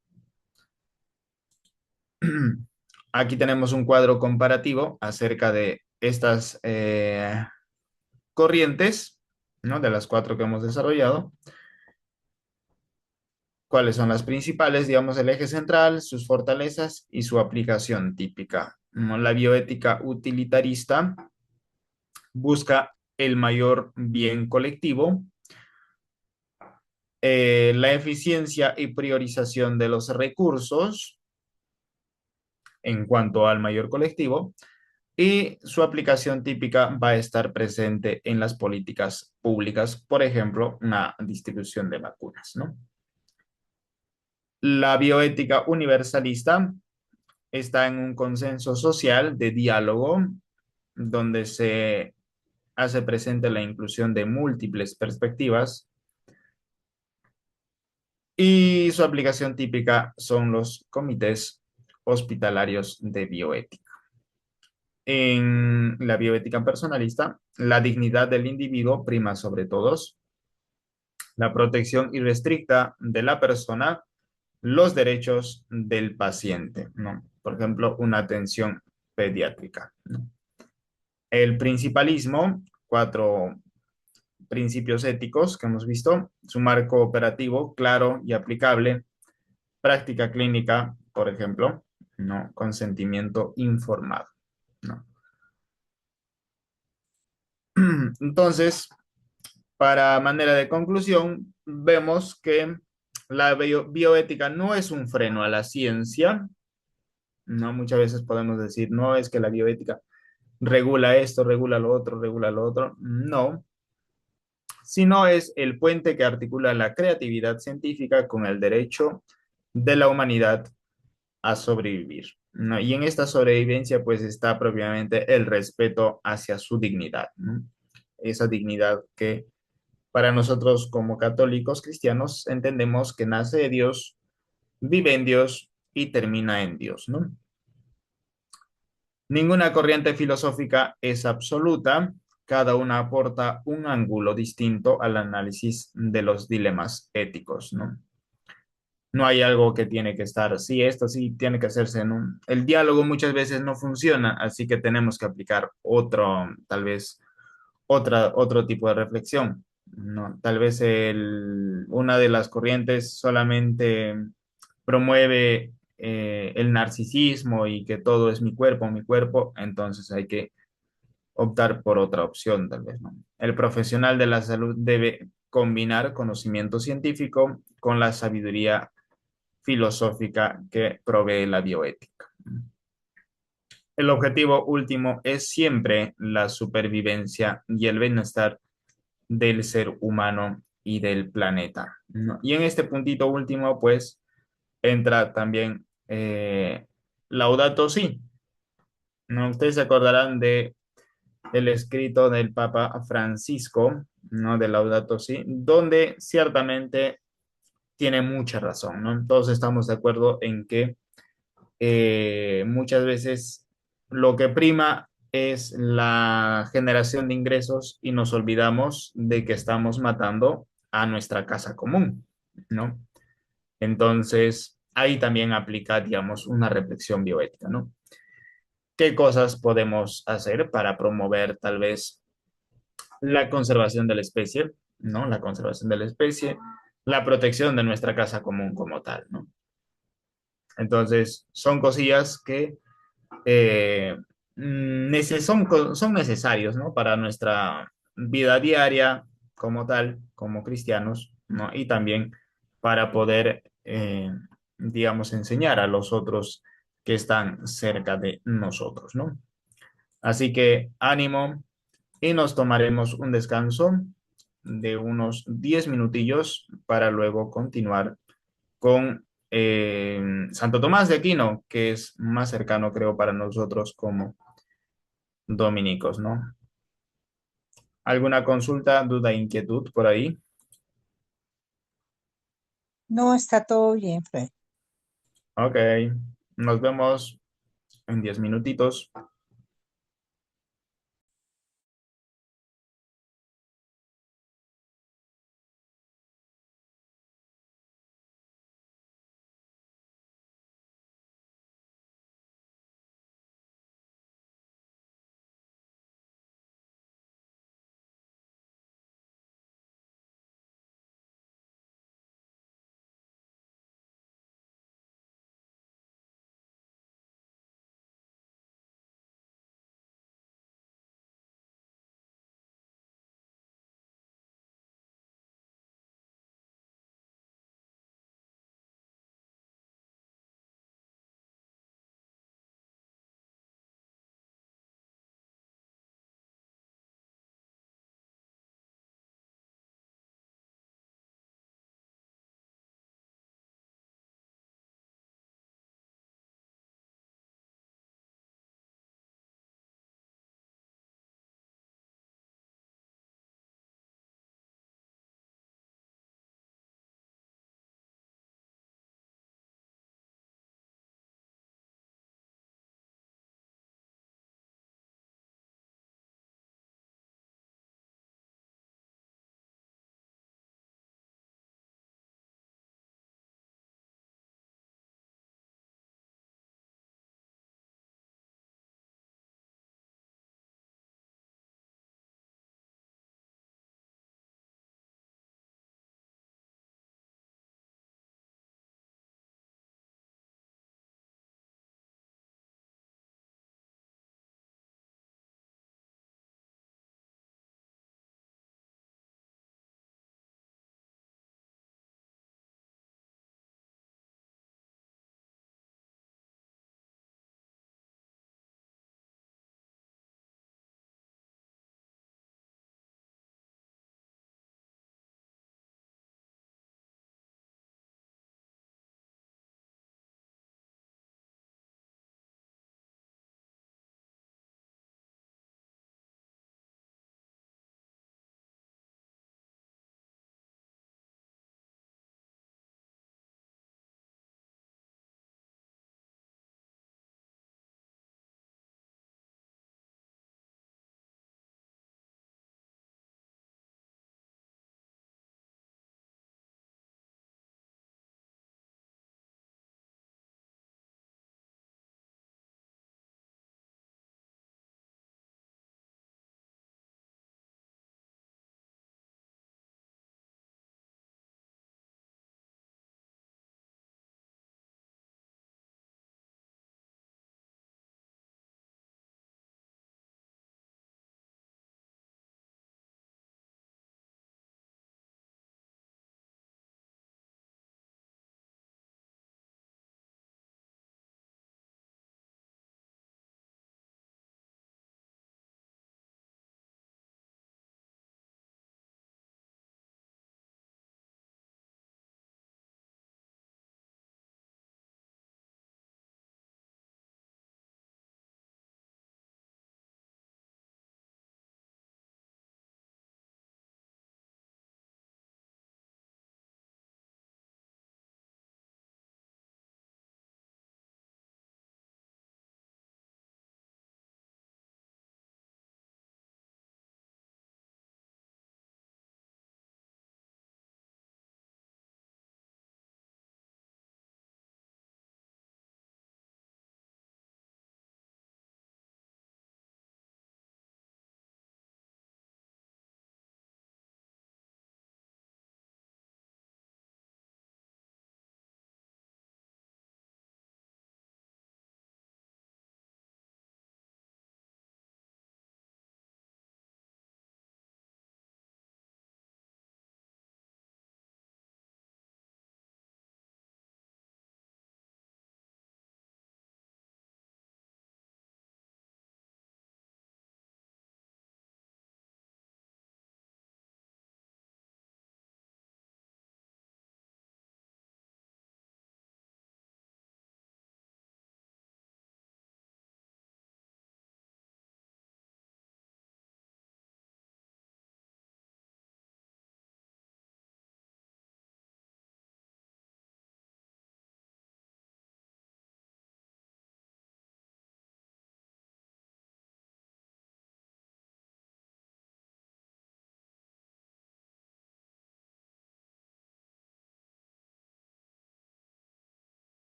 Aquí tenemos un cuadro comparativo acerca de estas corrientes, ¿no? De las cuatro que hemos desarrollado. ¿Cuáles son las principales? Digamos, el eje central, sus fortalezas y su aplicación típica, ¿no? La bioética utilitarista busca el mayor bien colectivo, la eficiencia y priorización de los recursos en cuanto al mayor colectivo, y su aplicación típica va a estar presente en las políticas públicas, por ejemplo, una distribución de vacunas, ¿no? La bioética universalista está en un consenso social de diálogo donde se hace presente la inclusión de múltiples perspectivas y su aplicación típica son los comités hospitalarios de bioética. En la bioética personalista, la dignidad del individuo prima sobre todos, la protección irrestricta de la persona, los derechos del paciente, ¿no? Por ejemplo, una atención pediátrica, ¿no? El principalismo, cuatro principios éticos que hemos visto, su marco operativo claro y aplicable, práctica clínica, por ejemplo, ¿no? Consentimiento informado, ¿no? Entonces, para manera de conclusión, vemos que la bioética no es un freno a la ciencia, ¿no? Muchas veces podemos decir, no es que la bioética regula esto, regula lo otro. No, sino es el puente que articula la creatividad científica con el derecho de la humanidad a sobrevivir, ¿no? Y en esta sobrevivencia pues está propiamente el respeto hacia su dignidad, ¿no? Esa dignidad que para nosotros como católicos cristianos entendemos que nace de Dios, vive en Dios y termina en Dios, ¿no? Ninguna corriente filosófica es absoluta, cada una aporta un ángulo distinto al análisis de los dilemas éticos, ¿no? No hay algo que tiene que estar, sí, esto sí tiene que hacerse en un... El diálogo muchas veces no funciona, así que tenemos que aplicar otro, tal vez, otro tipo de reflexión, ¿no? Tal vez una de las corrientes solamente promueve el narcisismo y que todo es mi cuerpo, entonces hay que optar por otra opción, tal vez, ¿no? El profesional de la salud debe combinar conocimiento científico con la sabiduría filosófica que provee la bioética. El objetivo último es siempre la supervivencia y el bienestar del ser humano y del planeta, ¿no? Y en este puntito último, pues, entra también Laudato Si, ¿no? Ustedes se acordarán de el escrito del Papa Francisco, ¿no? De Laudato Si, donde ciertamente tiene mucha razón, ¿no? Todos estamos de acuerdo en que muchas veces lo que prima es la generación de ingresos y nos olvidamos de que estamos matando a nuestra casa común, ¿no? Entonces, ahí también aplica, digamos, una reflexión bioética, ¿no? ¿Qué cosas podemos hacer para promover tal vez la conservación de la especie, ¿no? La conservación de la especie, la protección de nuestra casa común como tal, ¿no? Entonces, son cosillas que eh, son necesarios, ¿no? Para nuestra vida diaria como tal, como cristianos, ¿no? Y también para poder, digamos, enseñar a los otros que están cerca de nosotros, ¿no? Así que ánimo y nos tomaremos un descanso de unos 10 minutillos para luego continuar con Santo Tomás de Aquino, que es más cercano, creo, para nosotros como dominicos, ¿no? ¿Alguna consulta, duda, inquietud por ahí? No, está todo bien, Fred. Ok, nos vemos en 10 minutitos.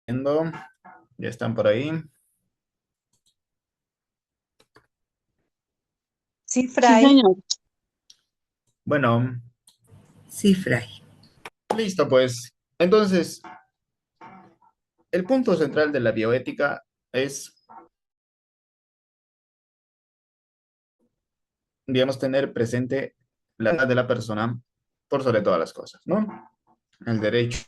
Viendo, ya están por ahí. Sí, Sí, Fray. señor. Bueno, Sí, Fray. listo, pues. Entonces, el punto central de la bioética es, digamos, tener presente la edad de la persona por sobre todas las cosas, ¿no? El derecho,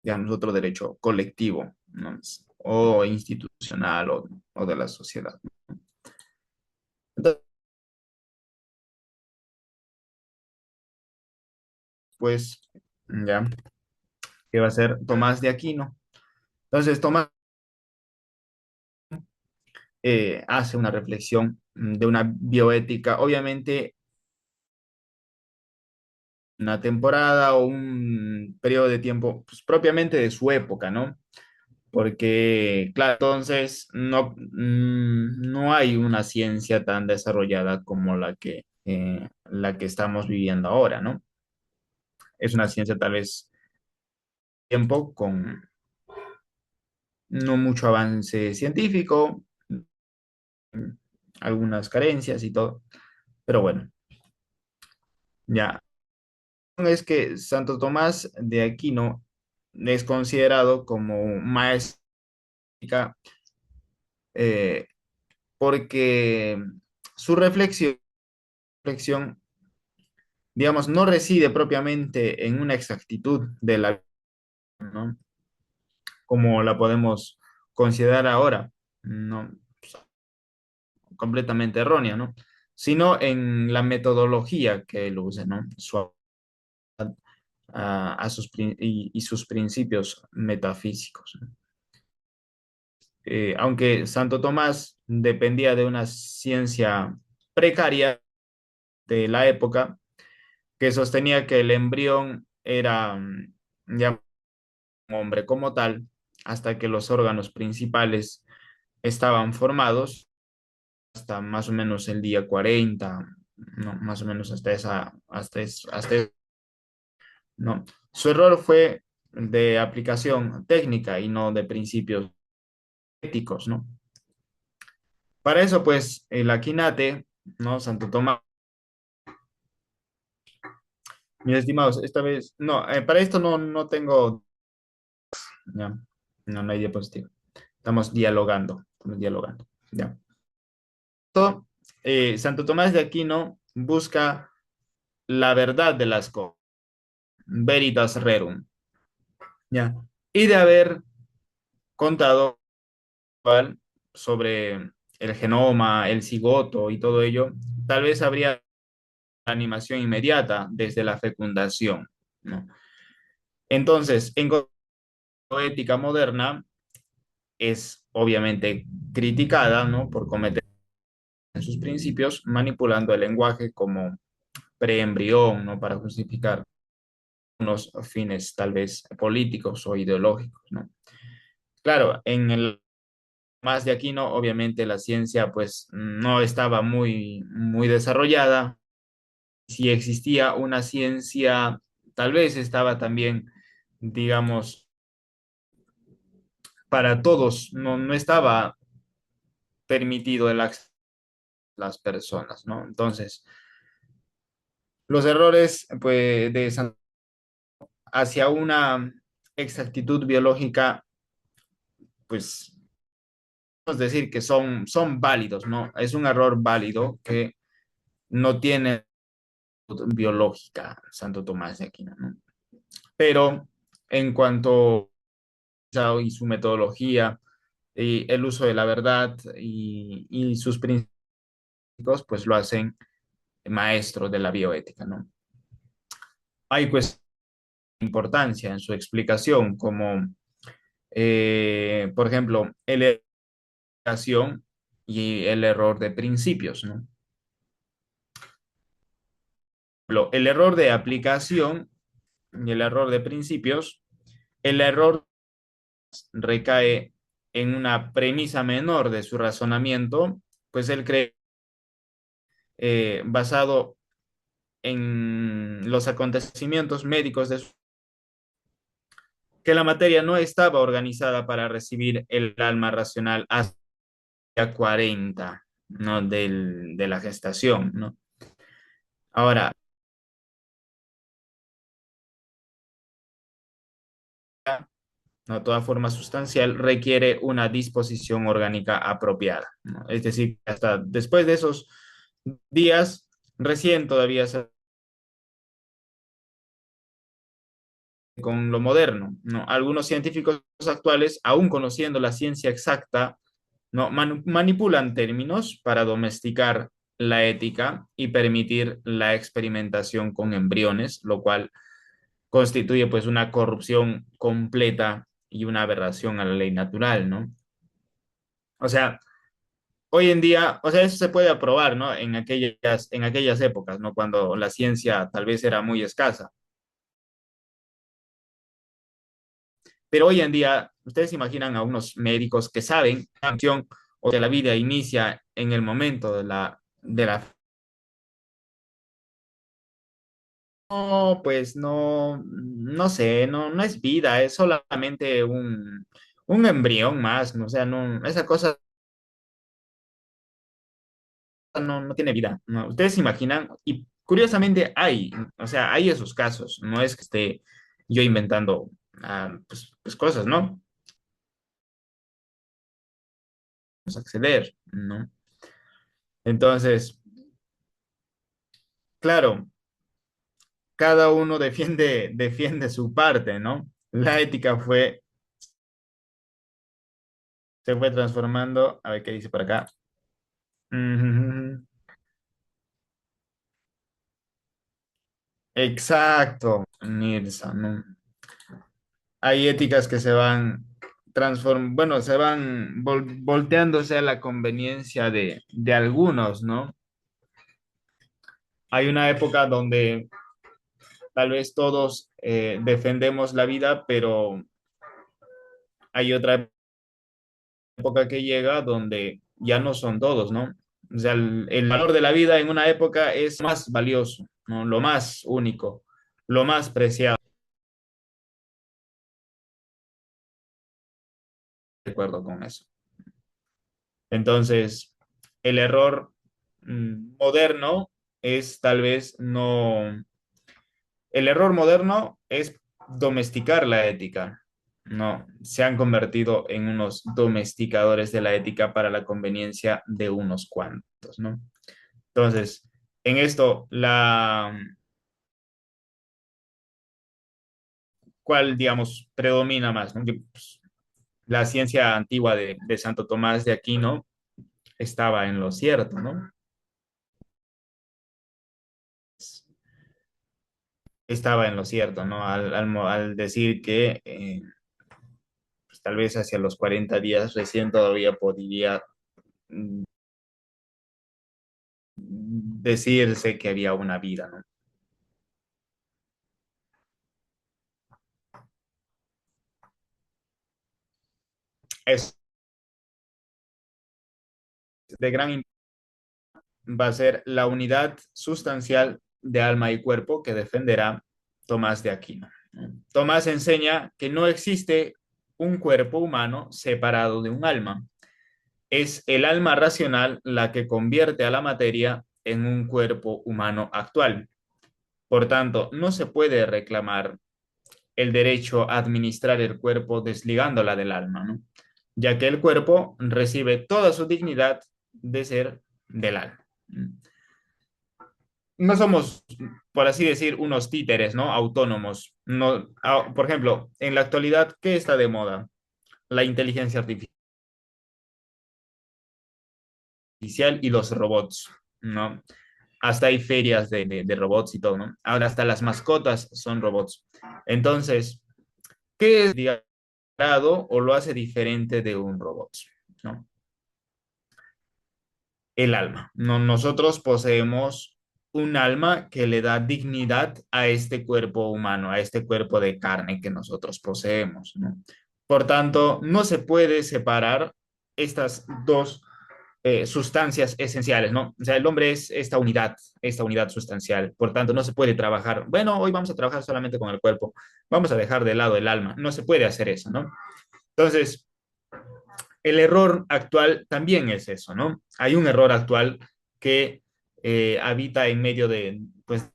digamos, otro derecho colectivo, ¿no? O institucional o de la sociedad. Entonces, pues, ya, que va a ser Tomás de Aquino. Entonces, Tomás hace una reflexión de una bioética, obviamente una temporada o un periodo de tiempo pues, propiamente de su época, ¿no? Porque, claro, entonces no hay una ciencia tan desarrollada como la que estamos viviendo ahora, ¿no? Es una ciencia tal vez tiempo con no mucho avance científico, algunas carencias y todo, pero bueno, ya. Es que Santo Tomás de Aquino es considerado como un maestro eh, porque su reflexión, digamos, no reside propiamente en una exactitud de la, ¿no? Como la podemos considerar ahora, ¿no? Completamente errónea, ¿no? Sino en la metodología que él usa, ¿no? Y sus principios metafísicos, ¿no? Aunque Santo Tomás dependía de una ciencia precaria de la época, que sostenía que el embrión era ya un hombre como tal, hasta que los órganos principales estaban formados, hasta más o menos el día 40, ¿no? Más o menos ¿no? Su error fue de aplicación técnica y no de principios éticos, ¿no? Para eso, pues, el Aquinate, ¿no? Santo Tomás, mis estimados, esta vez, no, para esto no tengo, ya, no hay diapositiva. Estamos dialogando, ya. Santo Tomás de Aquino busca la verdad de las cosas, veritas rerum, ya. Y de haber contado ¿cuál? Sobre el genoma, el cigoto y todo ello, tal vez habría animación inmediata desde la fecundación, ¿no? Entonces, en ética moderna es obviamente criticada, ¿no? Por cometer en sus principios, manipulando el lenguaje como preembrión, ¿no? Para justificar unos fines tal vez políticos o ideológicos, ¿no? Claro, en el más de Aquino, obviamente la ciencia pues no estaba muy desarrollada. Si existía una ciencia, tal vez estaba también, digamos, para todos, no estaba permitido el acceso a las personas, ¿no? Entonces, los errores pues, hacia una exactitud biológica, pues, es decir, que son válidos, ¿no? Es un error válido que no tiene biológica Santo Tomás de Aquino, ¿no? Pero en cuanto a y su metodología, y el uso de la verdad y sus principios, pues lo hacen maestro de la bioética, ¿no? Hay pues importancia en su explicación, como por ejemplo, el educación y el error de principios, ¿no? El error de aplicación y el error de principios, el error recae en una premisa menor de su razonamiento, pues él cree basado en los acontecimientos médicos que la materia no estaba organizada para recibir el alma racional hasta 40, ¿no? De la gestación, ¿no? Ahora, ¿no? Toda forma sustancial requiere una disposición orgánica apropiada, ¿no? Es decir, hasta después de esos días, recién todavía se con lo moderno, ¿no? Algunos científicos actuales, aún conociendo la ciencia exacta, ¿no? Manipulan términos para domesticar la ética y permitir la experimentación con embriones, lo cual constituye pues una corrupción completa y una aberración a la ley natural, ¿no? O sea, hoy en día, o sea, eso se puede aprobar, ¿no? En aquellas épocas, ¿no? Cuando la ciencia tal vez era muy escasa. Pero hoy en día, ustedes se imaginan a unos médicos que saben que la función o que la vida inicia en el momento de la. No, pues no, no sé, no es vida, es solamente un embrión más, ¿no? O sea, no, esa cosa no tiene vida, ¿no? Ustedes se imaginan, y curiosamente hay, o sea, hay esos casos, no es que esté yo inventando pues cosas, ¿no? Vamos a acceder, ¿no? Entonces, claro, cada uno defiende su parte, ¿no? La ética se fue transformando, a ver qué dice por acá. Ujú. Exacto, Mirza, ¿no? Hay éticas que se van bueno, se van volteándose a la conveniencia de algunos, ¿no? Hay una época donde tal vez todos defendemos la vida, pero hay otra época que llega donde ya no son todos, ¿no? O sea, el valor de la vida en una época es más valioso, ¿no? Lo más único, lo más preciado. De acuerdo con eso. Entonces, el error moderno es tal vez no. El error moderno es domesticar la ética. No, se han convertido en unos domesticadores de la ética para la conveniencia de unos cuantos, ¿no? Entonces, en esto, ¿cuál, digamos, predomina más, ¿no? Que, pues, la ciencia antigua de Santo Tomás de Aquino estaba en lo cierto, ¿no? Estaba en lo cierto, ¿no? Al decir que pues, tal vez hacia los 40 días recién todavía podría mm, decirse que había una vida, ¿no? Es de gran va a ser la unidad sustancial de alma y cuerpo que defenderá Tomás de Aquino. Tomás enseña que no existe un cuerpo humano separado de un alma. Es el alma racional la que convierte a la materia en un cuerpo humano actual. Por tanto, no se puede reclamar el derecho a administrar el cuerpo desligándola del alma, ¿no? Ya que el cuerpo recibe toda su dignidad de ser del alma. No somos, por así decir, unos títeres, ¿no? Autónomos. No, por ejemplo, en la actualidad, ¿qué está de moda? La inteligencia artificial y los robots, ¿no? Hasta hay ferias de robots y todo, ¿no? Ahora hasta las mascotas son robots. Entonces, ¿qué es digamos, o lo hace diferente de un robot? ¿No? El alma. No, nosotros poseemos un alma que le da dignidad a este cuerpo humano, a este cuerpo de carne que nosotros poseemos, ¿no? Por tanto, no se puede separar estas dos sustancias esenciales, ¿no? O sea, el hombre es esta unidad sustancial, por tanto, no se puede trabajar, bueno, hoy vamos a trabajar solamente con el cuerpo, vamos a dejar de lado el alma, no se puede hacer eso, ¿no? Entonces, el error actual también es eso, ¿no? Hay un error actual que habita en medio de, pues,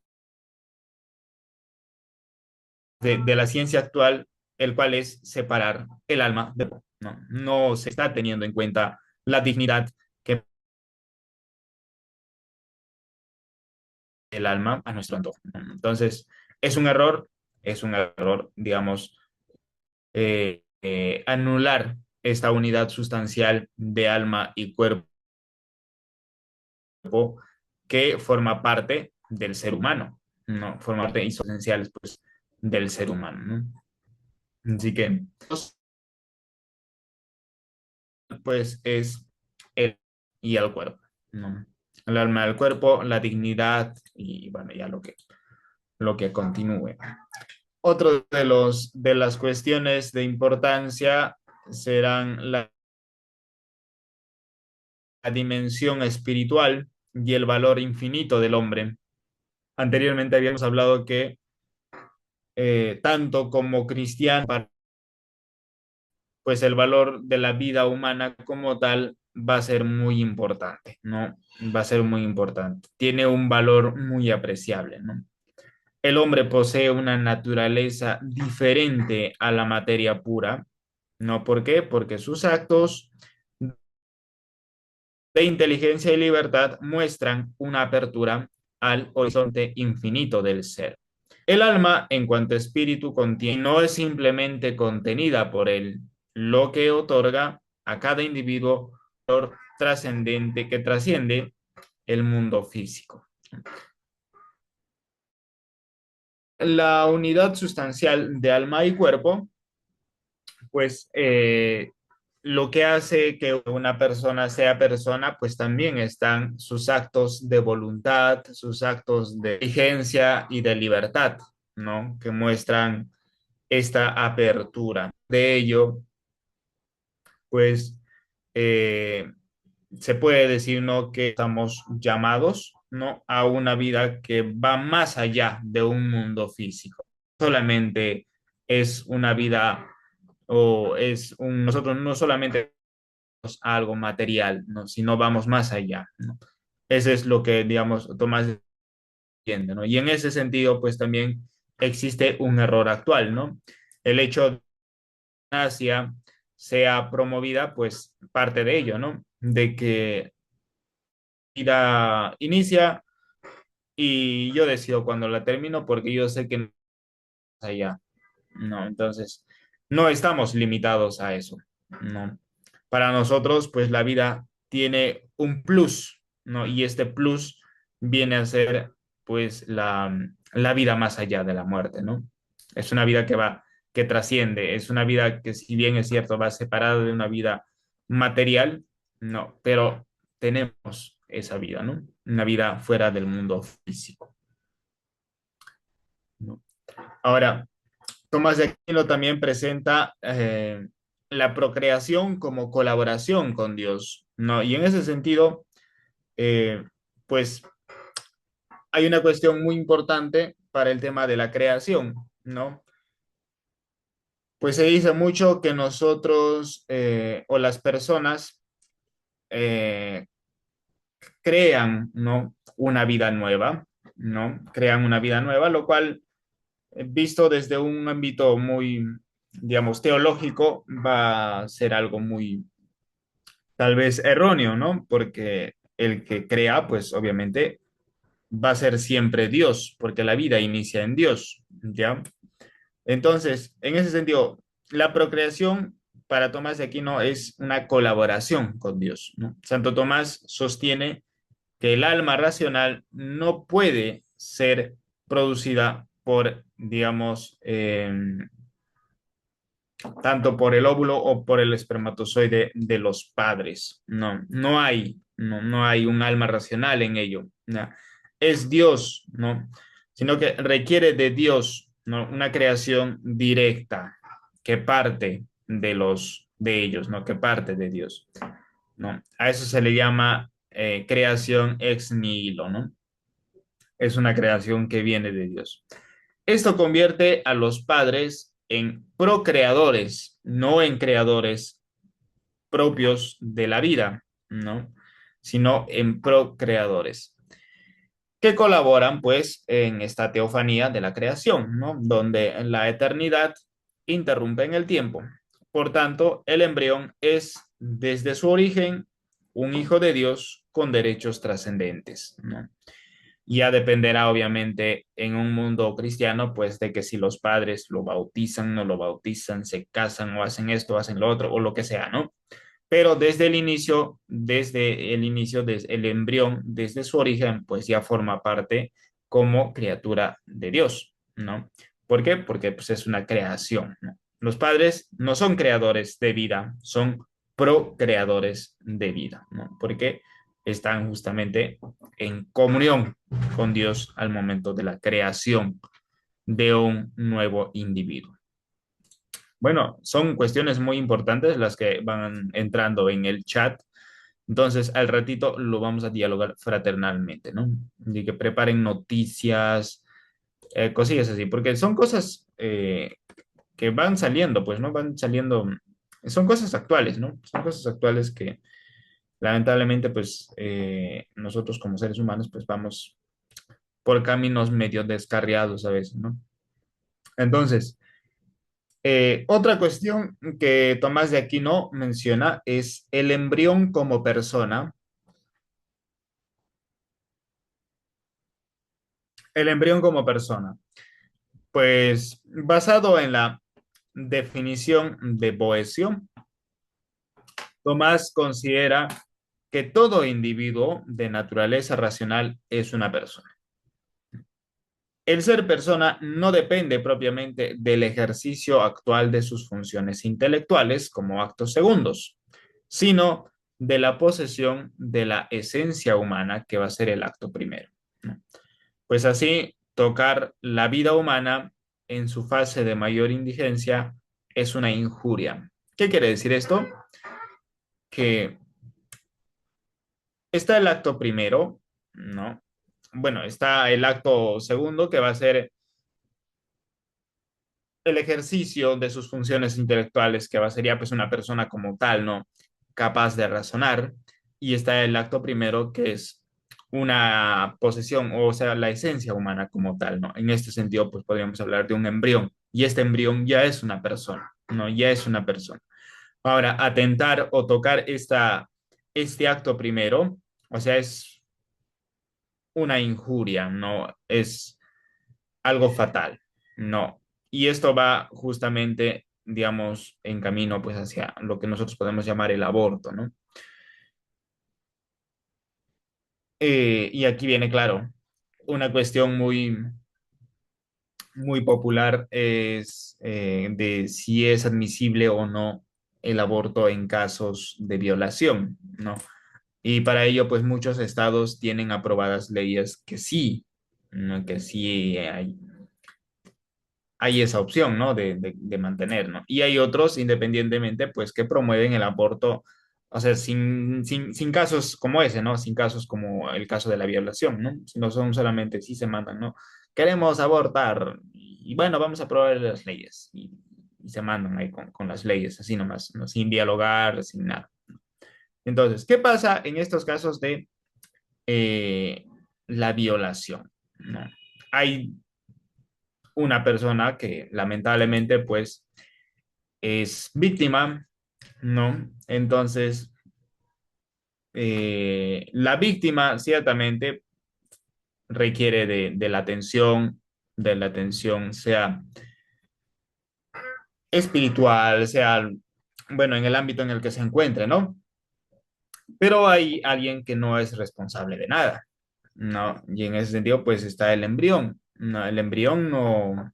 de la ciencia actual, el cual es separar el alma de no, no se está teniendo en cuenta la dignidad que el alma a nuestro entorno. Entonces, es un error, digamos, anular esta unidad sustancial de alma y cuerpo que forma parte del ser humano, ¿no? Forma parte esenciales, pues, del ser humano, ¿no? Así que, pues, es el y el cuerpo, ¿no? El alma del cuerpo, la dignidad y, bueno, ya lo que continúe. Otro de las cuestiones de importancia serán la dimensión espiritual y el valor infinito del hombre. Anteriormente habíamos hablado que tanto como cristiano, pues el valor de la vida humana como tal va a ser muy importante, ¿no? Va a ser muy importante. Tiene un valor muy apreciable, ¿no? El hombre posee una naturaleza diferente a la materia pura, ¿no? ¿Por qué? Porque sus actos de inteligencia y libertad muestran una apertura al horizonte infinito del ser. El alma, en cuanto a espíritu, contiene, no es simplemente contenida por él, lo que otorga a cada individuo valor trascendente que trasciende el mundo físico. La unidad sustancial de alma y cuerpo, pues lo que hace que una persona sea persona, pues también están sus actos de voluntad, sus actos de vigencia y de libertad, ¿no? Que muestran esta apertura. De ello, pues eh, se puede decir, ¿no? Que estamos llamados, ¿no? A una vida que va más allá de un mundo físico. Solamente es una vida o nosotros no solamente a algo material, ¿no? Sino vamos más allá, ¿no? Ese es lo que, digamos, Tomás entiende, ¿no? Y en ese sentido, pues también existe un error actual, ¿no? El hecho de que Asia sea promovida, pues parte de ello, ¿no? De que vida inicia y yo decido cuando la termino porque yo sé que no es allá, ¿no? Entonces, no estamos limitados a eso, ¿no? Para nosotros, pues la vida tiene un plus, ¿no? Y este plus viene a ser, pues, la vida más allá de la muerte, ¿no? Es una vida que trasciende, es una vida que, si bien es cierto, va separada de una vida material, no, pero tenemos esa vida, ¿no? Una vida fuera del mundo físico, ¿no? Ahora, Tomás de Aquino también presenta la procreación como colaboración con Dios, ¿no? Y en ese sentido, eh, pues hay una cuestión muy importante para el tema de la creación, ¿no? Pues se dice mucho que nosotros o las personas eh, crean, ¿no? Una vida nueva, ¿no? Crean una vida nueva, lo cual, visto desde un ámbito muy, digamos, teológico, va a ser algo muy, tal vez erróneo, ¿no? Porque el que crea, pues obviamente va a ser siempre Dios, porque la vida inicia en Dios, ¿ya? Entonces, en ese sentido, la procreación para Tomás de Aquino es una colaboración con Dios, ¿no? Santo Tomás sostiene que el alma racional no puede ser producida por, digamos, tanto por el óvulo o por el espermatozoide de los padres. No, no hay un alma racional en ello. No. Es Dios, ¿no? Sino que requiere de Dios, ¿no? Una creación directa que parte de ellos, ¿no? Que parte de Dios. ¿no? A eso se le llama creación ex nihilo, ¿no? Es una creación que viene de Dios. Esto convierte a los padres en procreadores, no en creadores propios de la vida, ¿no? Sino en procreadores, que colaboran pues en esta teofanía de la creación, ¿no? Donde la eternidad interrumpe en el tiempo. Por tanto, el embrión es desde su origen un hijo de Dios con derechos trascendentes, ¿no? Ya dependerá, obviamente, en un mundo cristiano, pues de que si los padres lo bautizan, no lo bautizan, se casan o hacen esto, hacen lo otro, o lo que sea, ¿no? Pero desde el inicio, desde el embrión, desde su origen, pues ya forma parte como criatura de Dios, ¿no? ¿Por qué? Porque pues, es una creación, ¿no? Los padres no son creadores de vida, son procreadores de vida, ¿no? Porque están justamente en comunión con Dios al momento de la creación de un nuevo individuo. Bueno, son cuestiones muy importantes las que van entrando en el chat. Entonces, al ratito lo vamos a dialogar fraternalmente, ¿no? Y que preparen noticias, cosillas así, porque son cosas que van saliendo, pues, ¿no? Van saliendo, son cosas actuales, ¿no? Son cosas actuales que lamentablemente, pues, nosotros como seres humanos, pues, vamos por caminos medio descarriados a veces, ¿no? Entonces, otra cuestión que Tomás de Aquino menciona es el embrión como persona. El embrión como persona. Pues basado en la definición de Boecio, Tomás considera que todo individuo de naturaleza racional es una persona. El ser persona no depende propiamente del ejercicio actual de sus funciones intelectuales como actos segundos, sino de la posesión de la esencia humana que va a ser el acto primero, ¿no? Pues así, tocar la vida humana en su fase de mayor indigencia es una injuria. ¿Qué quiere decir esto? Que está el acto primero, ¿no? Bueno, está el acto segundo que va a ser el ejercicio de sus funciones intelectuales, que va sería pues una persona como tal, ¿no? Capaz de razonar. Y está el acto primero, que es una posesión, o sea, la esencia humana como tal, ¿no? En este sentido, pues podríamos hablar de un embrión. Y este embrión ya es una persona, ¿no? Ya es una persona. Ahora, atentar o tocar este acto primero, o sea, es una injuria, ¿no? Es algo fatal, no. Y esto va justamente, digamos, en camino pues hacia lo que nosotros podemos llamar el aborto, ¿no? Y aquí viene, claro, una cuestión muy popular es de si es admisible o no el aborto en casos de violación, ¿no? Y para ello, pues muchos estados tienen aprobadas leyes que sí, ¿no? Que sí hay esa opción, ¿no? De mantener, ¿no? Y hay otros, independientemente, pues, que promueven el aborto, o sea, sin casos como ese, ¿no? Sin casos como el caso de la violación, ¿no? Sino son solamente, sí se mandan, ¿no? Queremos abortar y bueno, vamos a aprobar las leyes. Y se mandan ahí con las leyes, así nomás, ¿no? Sin dialogar, sin nada. Entonces, ¿qué pasa en estos casos de eh, la violación? ¿No? Hay una persona que lamentablemente pues es víctima, ¿no? Entonces, la víctima ciertamente requiere de la atención, sea espiritual, sea, bueno, en el ámbito en el que se encuentre, ¿no? Pero hay alguien que no es responsable de nada, ¿no? Y en ese sentido, pues está el embrión. No, el embrión no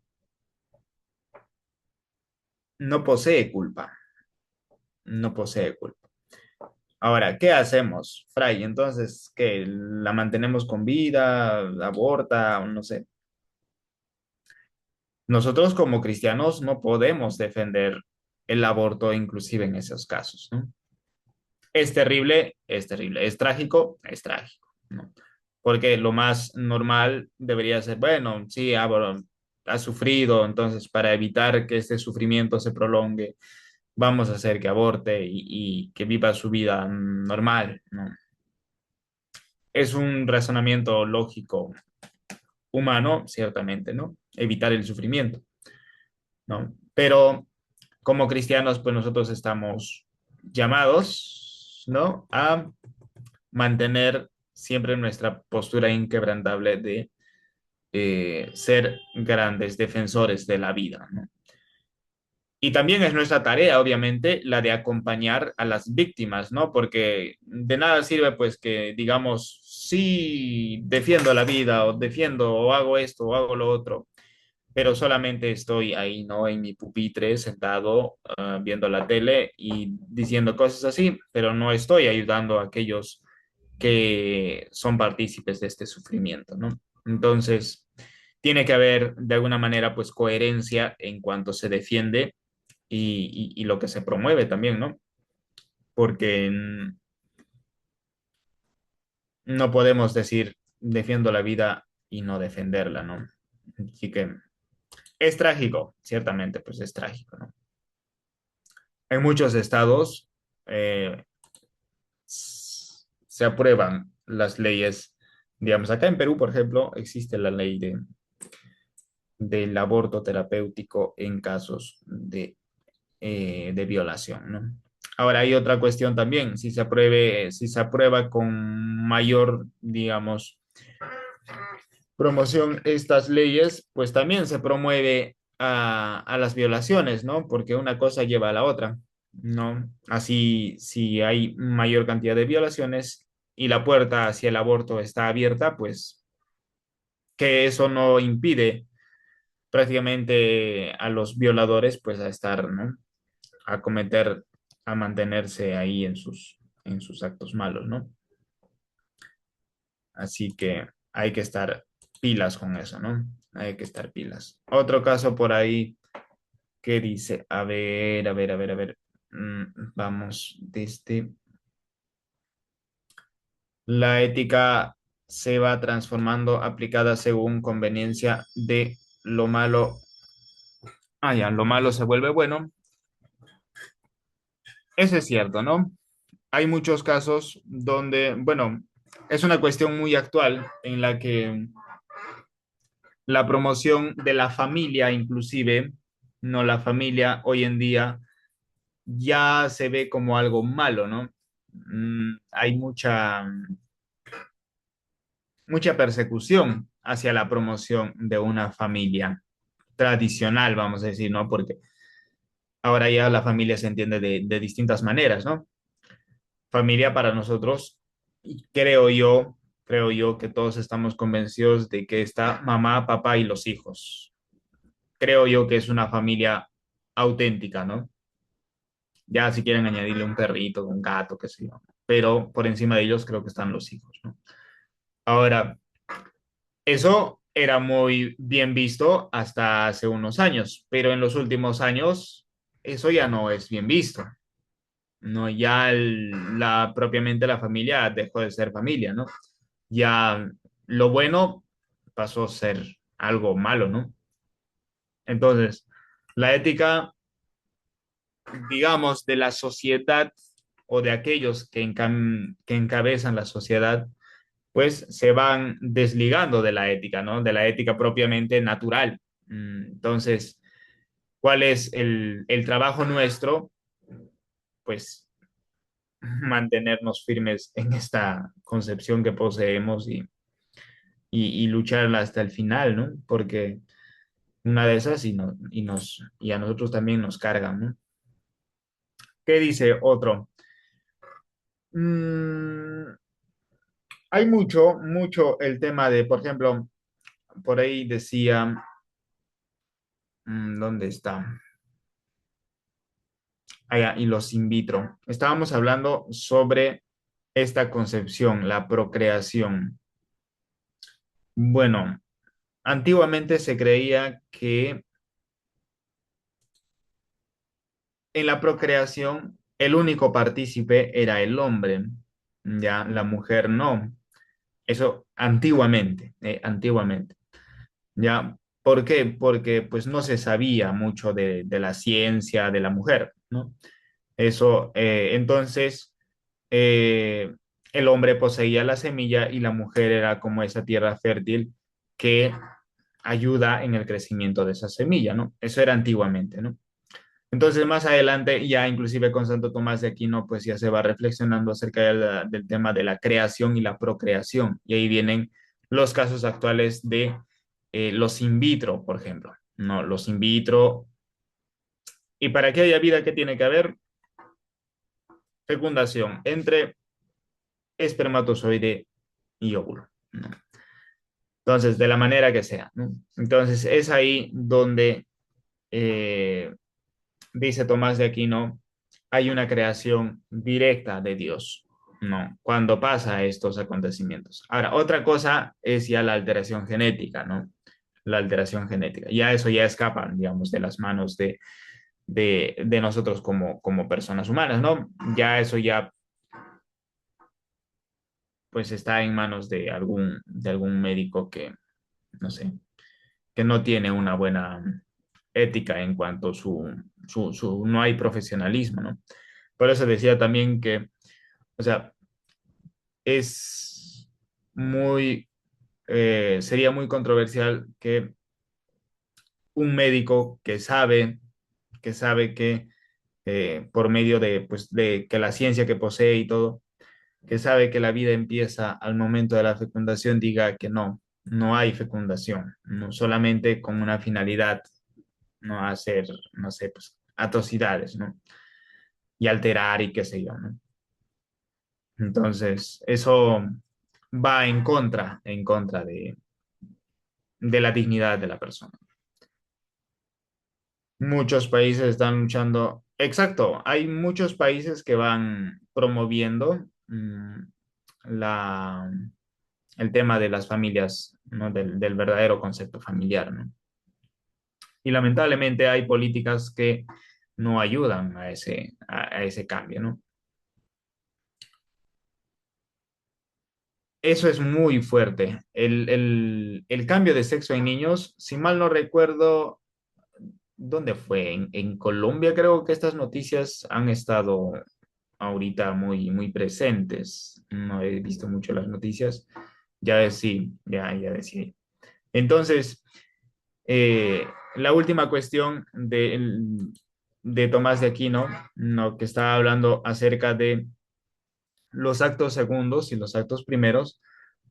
posee culpa, no posee culpa. Ahora, ¿qué hacemos, Fray? Entonces, ¿qué? ¿La mantenemos con vida? ¿Aborta? O no sé. Nosotros como cristianos no podemos defender el aborto inclusive en esos casos, ¿no? Es terrible, es terrible. Es trágico, ¿no? Porque lo más normal debería ser, bueno, sí, bueno, ha sufrido, entonces para evitar que este sufrimiento se prolongue, vamos a hacer que aborte y que viva su vida normal, ¿no? Es un razonamiento lógico humano, ciertamente, ¿no? Evitar el sufrimiento, ¿no? Pero como cristianos, pues nosotros estamos llamados, ¿no? A mantener siempre nuestra postura inquebrantable de ser grandes defensores de la vida, ¿no? Y también es nuestra tarea, obviamente, la de acompañar a las víctimas, ¿no? Porque de nada sirve, pues, que digamos, sí, defiendo la vida o defiendo o hago esto o hago lo otro, pero solamente estoy ahí, ¿no? En mi pupitre, sentado, viendo la tele y diciendo cosas así, pero no estoy ayudando a aquellos que son partícipes de este sufrimiento, ¿no? Entonces, tiene que haber de alguna manera, pues, coherencia en cuanto se defiende y lo que se promueve también, ¿no? Porque no podemos decir defiendo la vida y no defenderla, ¿no? Así que es trágico, ciertamente, pues es trágico, ¿no? En muchos estados eh, se aprueban las leyes, digamos, acá en Perú, por ejemplo, existe la ley del aborto terapéutico en casos de violación, ¿no? Ahora hay otra cuestión también, si se aprueba con mayor, digamos, promoción estas leyes, pues también se promueve a las violaciones, ¿no? Porque una cosa lleva a la otra, ¿no? Así, si hay mayor cantidad de violaciones y la puerta hacia el aborto está abierta, pues que eso no impide prácticamente a los violadores, pues a estar, ¿no? A cometer, a mantenerse ahí en sus actos malos, ¿no? Así que hay que estar pilas con eso, ¿no? Hay que estar pilas. Otro caso por ahí que dice, a ver, vamos, desde la ética se va transformando aplicada según conveniencia de lo malo. Ah, ya, lo malo se vuelve bueno. Eso es cierto, ¿no? Hay muchos casos donde, bueno, es una cuestión muy actual en la que la promoción de la familia, inclusive, no la familia hoy en día ya se ve como algo malo, ¿no? Hay mucha persecución hacia la promoción de una familia tradicional, vamos a decir, ¿no? Porque ahora ya la familia se entiende de distintas maneras, ¿no? Familia para nosotros, y creo yo que todos estamos convencidos de que está mamá, papá y los hijos. Creo yo que es una familia auténtica, ¿no? Ya si quieren añadirle un perrito, un gato, qué sé yo. Pero por encima de ellos creo que están los hijos, ¿no? Ahora, eso era muy bien visto hasta hace unos años, pero en los últimos años eso ya no es bien visto. No, ya propiamente la familia dejó de ser familia, ¿no? Ya lo bueno pasó a ser algo malo, ¿no? Entonces, la ética, digamos, de la sociedad o de aquellos que encabezan la sociedad, pues se van desligando de la ética, ¿no? De la ética propiamente natural. Entonces, ¿cuál es el trabajo nuestro? Pues mantenernos firmes en esta concepción que poseemos y lucharla hasta el final, ¿no? Porque una de esas y a nosotros también nos cargan, ¿no? ¿Qué dice otro? Mm, hay mucho el tema de, por ejemplo, por ahí decía, ¿dónde está? Allá, y los in vitro. Estábamos hablando sobre esta concepción, la procreación. Bueno, antiguamente se creía que en la procreación el único partícipe era el hombre, ya la mujer no. Eso antiguamente, antiguamente. ¿Ya? ¿Por qué? Porque pues no se sabía mucho de la ciencia de la mujer, ¿no? Eso, entonces, eh, el hombre poseía la semilla y la mujer era como esa tierra fértil que ayuda en el crecimiento de esa semilla, ¿no? Eso era antiguamente, ¿no? Entonces, más adelante, ya inclusive con Santo Tomás de Aquino, pues ya se va reflexionando acerca del tema de la creación y la procreación. Y ahí vienen los casos actuales de los in vitro, por ejemplo. No, los in vitro. Y para que haya vida, ¿qué tiene que haber? Fecundación entre espermatozoide y óvulo, ¿no? Entonces, de la manera que sea, ¿no? Entonces, es ahí donde eh, dice Tomás de Aquino, hay una creación directa de Dios, ¿no? Cuando pasa estos acontecimientos. Ahora, otra cosa es ya la alteración genética, ¿no? La alteración genética. Ya eso ya escapa, digamos, de las manos de nosotros como personas humanas, ¿no? Ya eso ya, pues, está en manos de algún médico que, no sé, que no tiene una buena ética en cuanto a no hay profesionalismo, ¿no? Por eso decía también que, o sea, es muy, sería muy controversial que un médico que sabe que por medio de, pues, de que la ciencia que posee y todo, que sabe que la vida empieza al momento de la fecundación, diga que no hay fecundación, no solamente con una finalidad, no hacer, no sé, pues, atrocidades, ¿no? Y alterar y qué sé yo, ¿no? Entonces, eso va en contra de la dignidad de la persona. Muchos países están luchando, exacto, hay muchos países que van promoviendo la, el tema de las familias, ¿no? Del verdadero concepto familiar, ¿no? Y lamentablemente hay políticas que no ayudan a ese cambio, ¿no? Eso es muy fuerte. El cambio de sexo en niños, si mal no recuerdo, ¿dónde fue? En Colombia creo que estas noticias han estado ahorita muy, muy presentes. No he visto mucho las noticias. Sí, ya decidí. Entonces, la última cuestión de Tomás de Aquino, ¿no? Que estaba hablando acerca de los actos segundos y los actos primeros,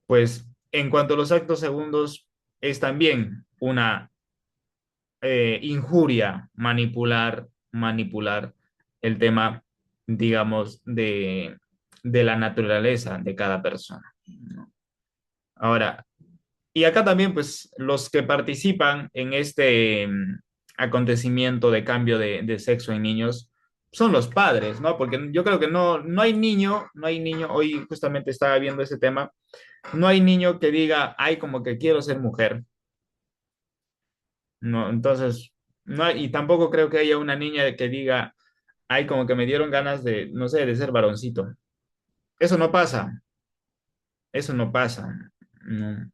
pues en cuanto a los actos segundos, es también una injuria manipular el tema, digamos, de la naturaleza de cada persona, ¿no? Ahora, y acá también, pues, los que participan en este acontecimiento de cambio de sexo en niños son los padres, ¿no? Porque yo creo que no hay niño, hoy justamente estaba viendo ese tema, no hay niño que diga, ay, como que quiero ser mujer, ¿no? Entonces, y tampoco creo que haya una niña que diga, ay, como que me dieron ganas de, no sé, de ser varoncito. Eso no pasa, eso no pasa, no,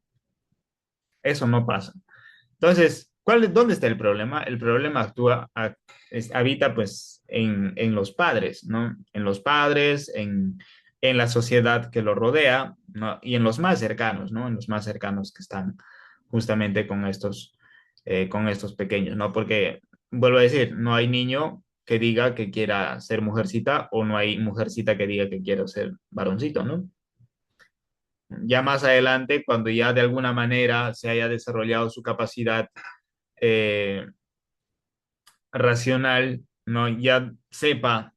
eso no pasa. Entonces, dónde está el problema? El problema habita pues en los padres, ¿no? En los padres, en la sociedad que lo rodea, ¿no? Y en los más cercanos, ¿no? En los más cercanos que están justamente con estos pequeños, ¿no? Porque, vuelvo a decir, no hay niño que diga que quiera ser mujercita o no hay mujercita que diga que quiere ser varoncito, ¿no? Ya más adelante, cuando ya de alguna manera se haya desarrollado su capacidad eh, racional, ¿no? Ya sepa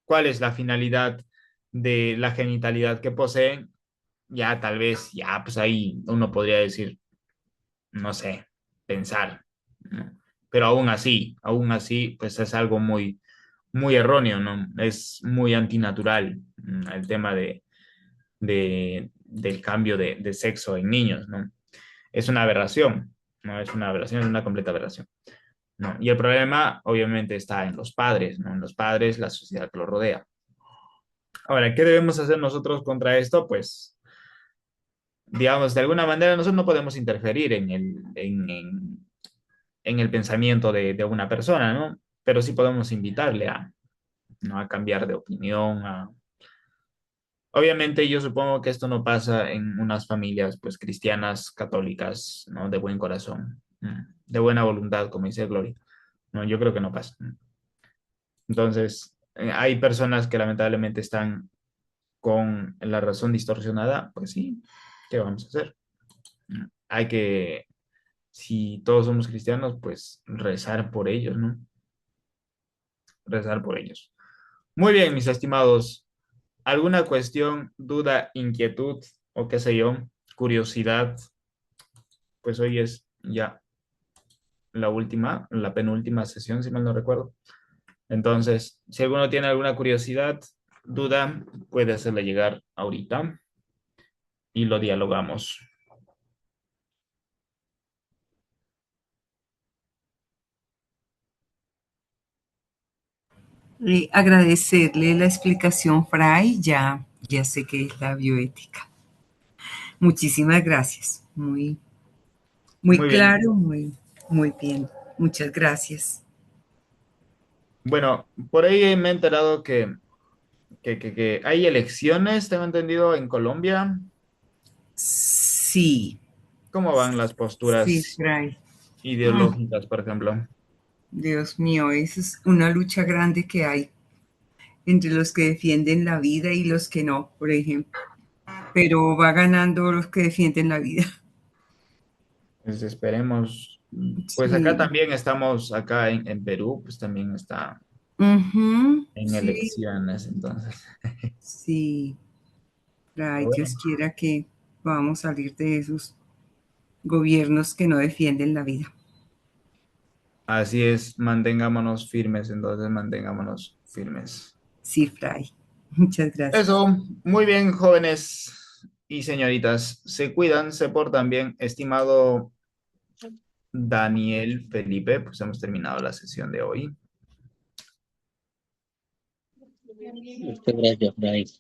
cuál es la finalidad de la genitalidad que poseen, ya tal vez, ya pues ahí uno podría decir, no sé, pensar, ¿no? Pero aún así, pues es algo muy, muy erróneo, ¿no? Es muy antinatural, el tema del cambio de sexo en niños, ¿no? Es una aberración, ¿no? Es una aberración, es una completa aberración. ¿no? Y el problema obviamente está en los padres, ¿no? En los padres, la sociedad que los rodea. Ahora, ¿qué debemos hacer nosotros contra esto? Pues, digamos, de alguna manera nosotros no podemos interferir en el pensamiento de una persona, ¿no? Pero sí podemos invitarle a, ¿no? A cambiar de opinión. Obviamente yo supongo que esto no pasa en unas familias pues cristianas, católicas, ¿no? De buen corazón, de buena voluntad, como dice Gloria. No, yo creo que no pasa. Entonces, hay personas que lamentablemente están con la razón distorsionada, pues sí, ¿qué vamos a hacer? Hay que, si todos somos cristianos, pues rezar por ellos, ¿no? Rezar por ellos. Muy bien, mis estimados. ¿Alguna cuestión, duda, inquietud o qué sé yo, curiosidad? Pues hoy es ya la última, la penúltima sesión, si mal no recuerdo. Entonces, si alguno tiene alguna curiosidad, duda, puede hacerle llegar ahorita y lo dialogamos. Agradecerle la explicación, Fray, ya sé que es la bioética. Muchísimas gracias. Muy Muy bien. claro, muy bien. Muchas gracias. Bueno, por ahí me he enterado que hay elecciones, tengo entendido, en Colombia. Sí, ¿Cómo van las sí, posturas Fray. Mm, ideológicas, por ejemplo? Dios mío, esa es una lucha grande que hay entre los que defienden la vida y los que no, por ejemplo. Pero va ganando los que defienden la vida. Pues esperemos. Pues acá Sí, también estamos, acá en Perú, pues también está ujú, en sí, elecciones, entonces. sí. Ay, Pero Dios bueno, quiera que podamos salir de esos gobiernos que no defienden la vida. así es, mantengámonos firmes, entonces mantengámonos firmes. Sí, Fray. Muchas gracias. Eso, muy bien, jóvenes y señoritas, se cuidan, se portan bien. Estimado Daniel Felipe, pues hemos terminado la sesión de hoy. Muchas gracias, Bryce.